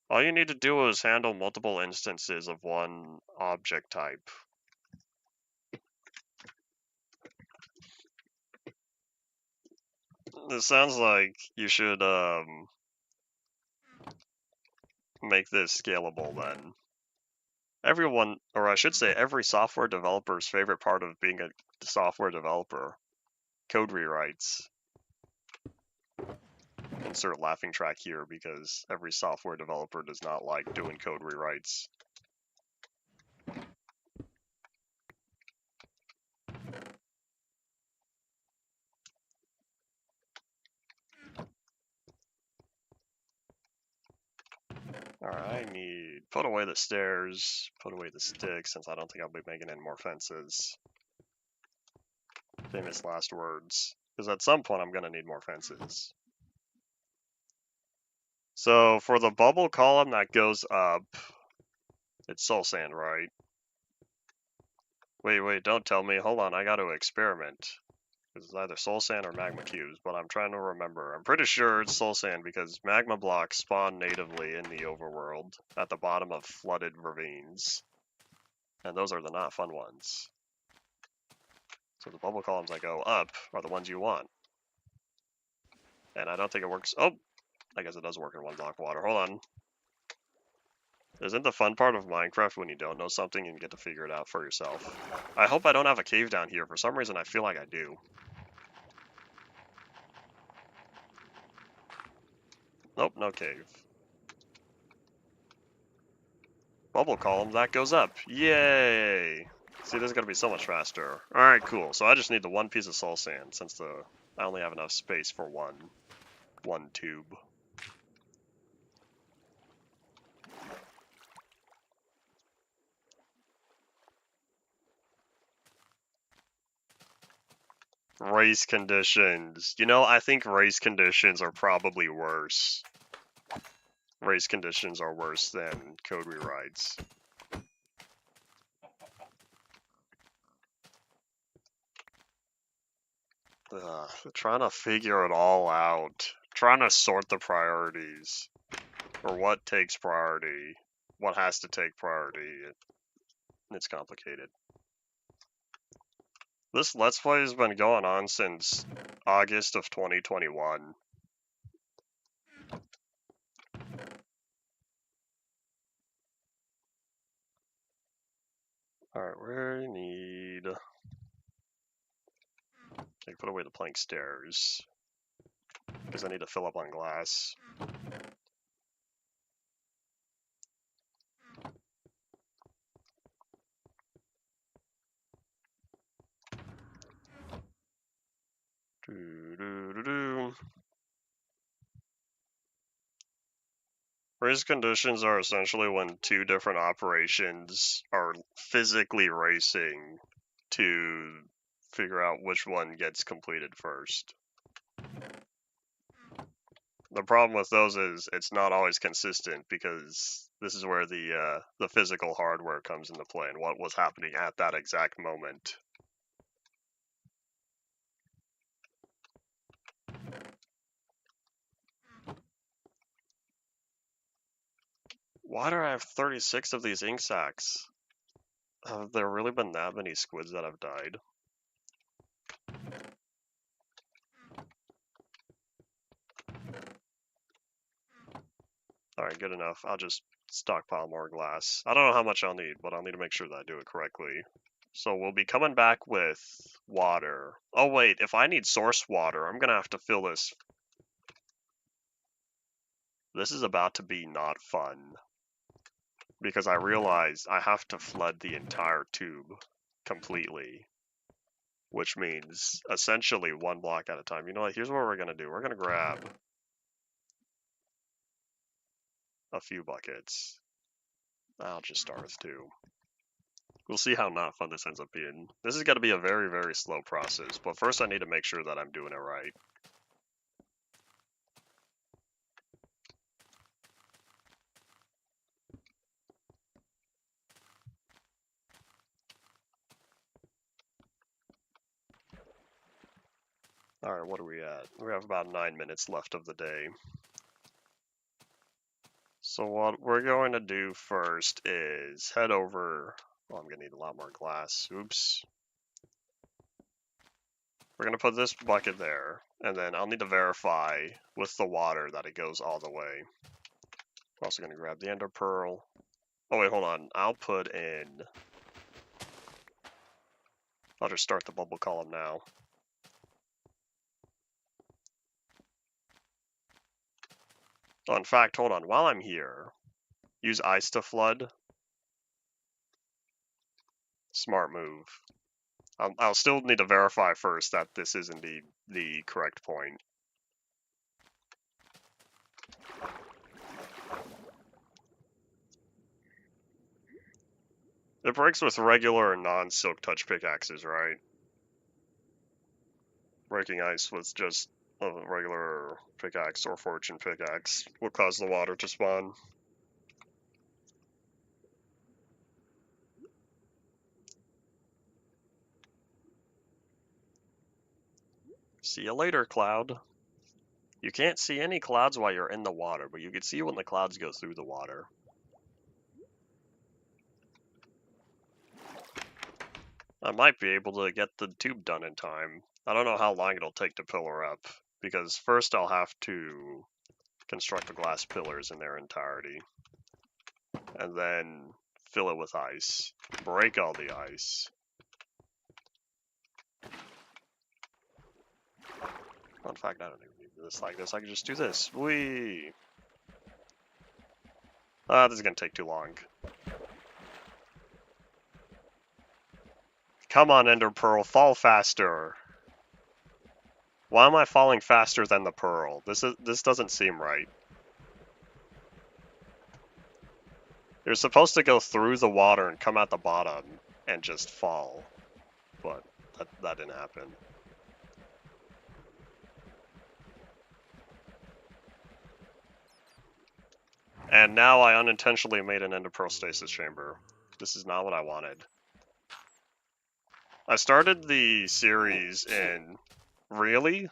All you need to do is handle multiple instances of one object type. It sounds like you should make this scalable then. Everyone, or I should say every software developer's favorite part of being a software developer, code rewrites. Insert laughing track here because every software developer does not like doing code rewrites. Alright, I need put away the stairs, put away the sticks since I don't think I'll be making any more fences. Famous last words. Because at some point I'm gonna need more fences. So for the bubble column that goes up, it's soul sand, right? Wait, don't tell me. Hold on, I gotta experiment. It's either soul sand or magma cubes, but I'm trying to remember. I'm pretty sure it's soul sand because magma blocks spawn natively in the overworld at the bottom of flooded ravines. And those are the not fun ones. So the bubble columns that go up are the ones you want. And I don't think it works. Oh, I guess it does work in one block of water. Hold on. Isn't the fun part of Minecraft when you don't know something and you get to figure it out for yourself? I hope I don't have a cave down here. For some reason, I feel like I do. Nope, no cave. Bubble column, that goes up. Yay! See, this is going to be so much faster. Alright, cool. So I just need the one piece of soul sand since I only have enough space for one tube. Race conditions. You know, I think race conditions are probably worse. Race conditions are worse than code rewrites. Trying to figure it all out. Trying to sort the priorities. Or what takes priority. What has to take priority. It's complicated. This Let's Play has been going on since August of 2021. Alright, we need... Okay, put away the plank stairs. because I need to fill up on glass. Doo-doo-doo-doo. Race conditions are essentially when two different operations are physically racing to figure out which one gets completed first. The problem with those is it's not always consistent because this is where the physical hardware comes into play and what was happening at that exact moment. Why do I have 36 of these ink sacs? Have there really been that many squids that have died? Alright, good enough. I'll just stockpile more glass. I don't know how much I'll need, but I'll need to make sure that I do it correctly. So we'll be coming back with water. Oh wait, if I need source water, I'm gonna have to fill this. This is about to be not fun. Because I realize I have to flood the entire tube completely. Which means essentially one block at a time. You know what, here's what we're gonna do. We're gonna grab a few buckets. I'll just start with 2. We'll see how not fun this ends up being. This is going to be a very, very slow process, but first I need to make sure that I'm doing it right. Alright, what are we at? We have about 9 minutes left of the day. So what we're going to do first is head over... Well, I'm going to need a lot more glass. Oops. We're going to put this bucket there, and then I'll need to verify with the water that it goes all the way. I'm also going to grab the ender pearl. Oh wait, hold on. I'll put in... I'll just start the bubble column now. Oh, in fact, hold on. While I'm here, use ice to flood. Smart move. I'll still need to verify first that this is indeed the correct point. It breaks with regular and non-silk touch pickaxes, right? Breaking ice with just a regular pickaxe or fortune pickaxe will cause the water to spawn. See you later, cloud. You can't see any clouds while you're in the water, but you can see when the clouds go through the water. I might be able to get the tube done in time. I don't know how long it'll take to pillar up, because first I'll have to construct the glass pillars in their entirety, and then fill it with ice, break all the ice. Well, in fact, I don't even need this like this. I can just do this. Whee! This is gonna take too long. Come on, Ender Pearl, fall faster. Why am I falling faster than the Pearl? This doesn't seem right. You're supposed to go through the water and come out the bottom and just fall, but that didn't happen. And now I unintentionally made an Ender Pearl stasis chamber. This is not what I wanted. I started the series in... Really?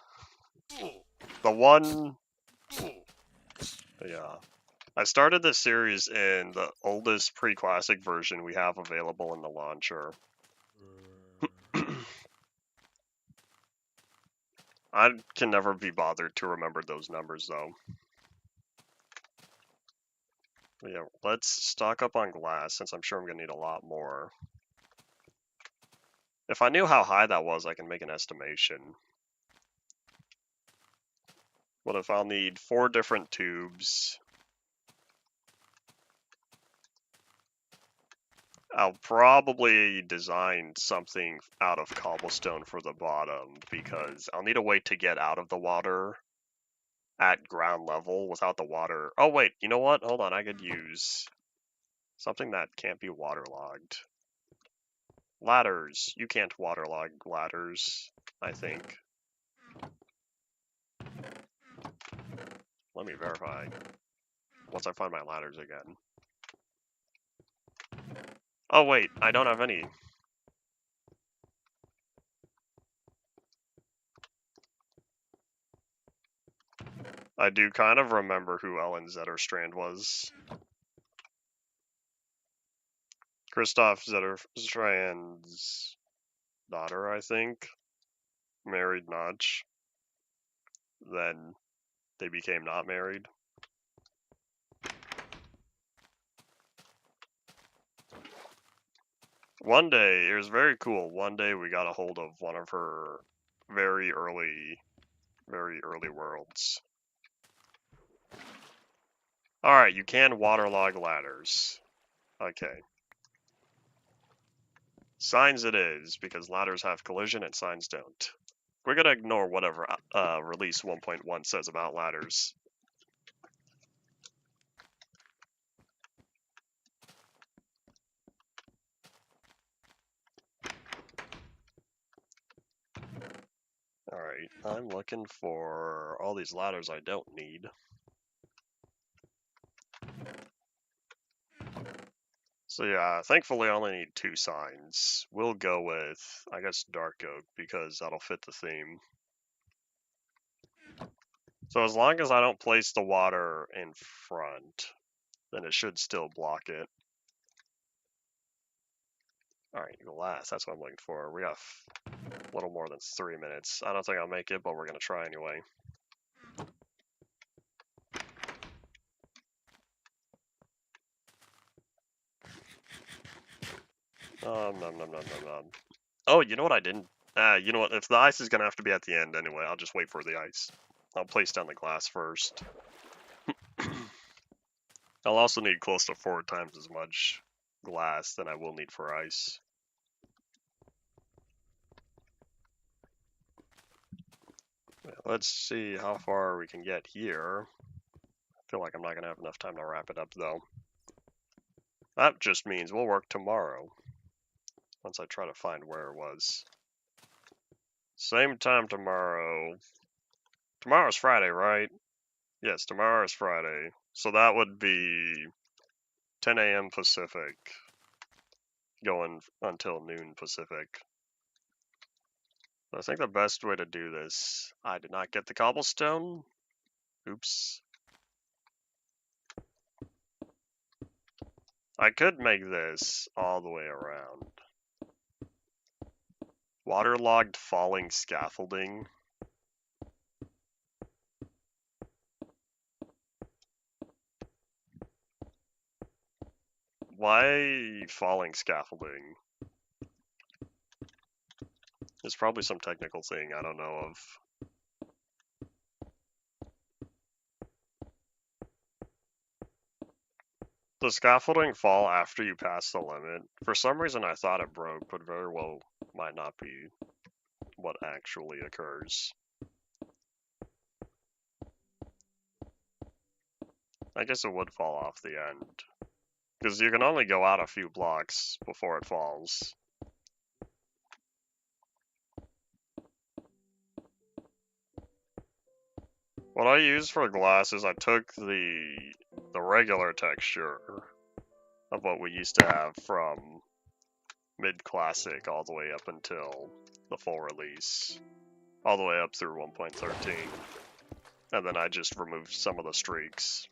The one... Yeah. I started this series in the oldest pre-classic version we have available in the launcher. I can never be bothered to remember those numbers, though. But yeah, let's stock up on glass, since I'm sure I'm going to need a lot more. If I knew how high that was, I can make an estimation. What if I'll need 4 different tubes? I'll probably design something out of cobblestone for the bottom because I'll need a way to get out of the water at ground level without the water. Oh wait, you know what? Hold on, I could use something that can't be waterlogged. Ladders. You can't waterlog ladders, I think. Let me verify once I find my ladders again. Oh wait, I don't have any. I do kind of remember who Ellen Zetterstrand was. Christoph Zetterstrand's daughter, I think, married Notch. Then they became not married. One day, it was very cool. One day we got a hold of one of her very early worlds. Alright, you can waterlog ladders. Okay. Signs it is, because ladders have collision and signs don't. We're gonna ignore whatever release 1.1 says about ladders. Alright, I'm looking for all these ladders I don't need. So yeah, thankfully I only need 2 signs. We'll go with, I guess, dark oak, because that'll fit the theme. So as long as I don't place the water in front, then it should still block it. Alright, glass, that's what I'm looking for. We have a little more than 3 minutes. I don't think I'll make it, but we're gonna try anyway. Nom nom nom nom nom. Oh, you know what I didn't? You know what? If the ice is gonna have to be at the end anyway, I'll just wait for the ice. I'll place down the glass first. I'll also need close to 4 times as much glass than I will need for ice. Let's see how far we can get here. I feel like I'm not gonna have enough time to wrap it up though. That just means we'll work tomorrow. Once I try to find where it was. Same time tomorrow. Tomorrow's Friday, right? Yes, tomorrow is Friday. So that would be 10 a.m. Pacific. Going until noon Pacific. I think the best way to do this... I did not get the cobblestone. Oops. I could make this all the way around. Waterlogged falling scaffolding. Why falling scaffolding? There's probably some technical thing I don't know of. Does scaffolding fall after you pass the limit? For some reason I thought it broke, but very well might not be what actually occurs. I guess it would fall off the end. Because you can only go out a few blocks before it falls. What I used for glass is I took the regular texture of what we used to have from mid-classic all the way up until the full release. All the way up through 1.13. And then I just removed some of the streaks.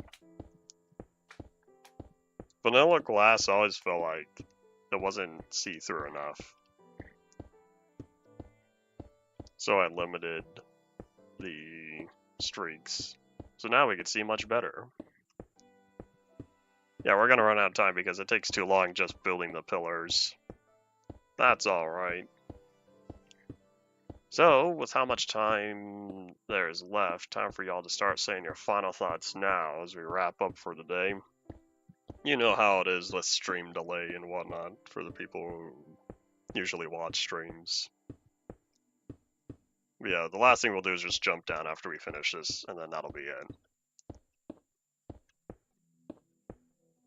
Vanilla glass always felt like it wasn't see-through enough. So I limited the streaks. So now we can see much better. Yeah, we're gonna run out of time because it takes too long just building the pillars. That's alright. So, with how much time there is left, time for y'all to start saying your final thoughts now as we wrap up for the day. You know how it is with stream delay and whatnot for the people who usually watch streams. Yeah, the last thing we'll do is just jump down after we finish this, and then that'll be it.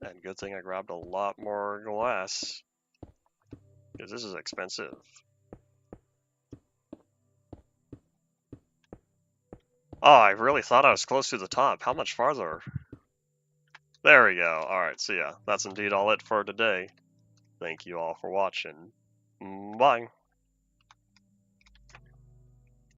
And good thing I grabbed a lot more glass, because this is expensive. Oh, I really thought I was close to the top. How much farther? There we go. Alright, so yeah, that's indeed all it for today. Thank you all for watching. Bye.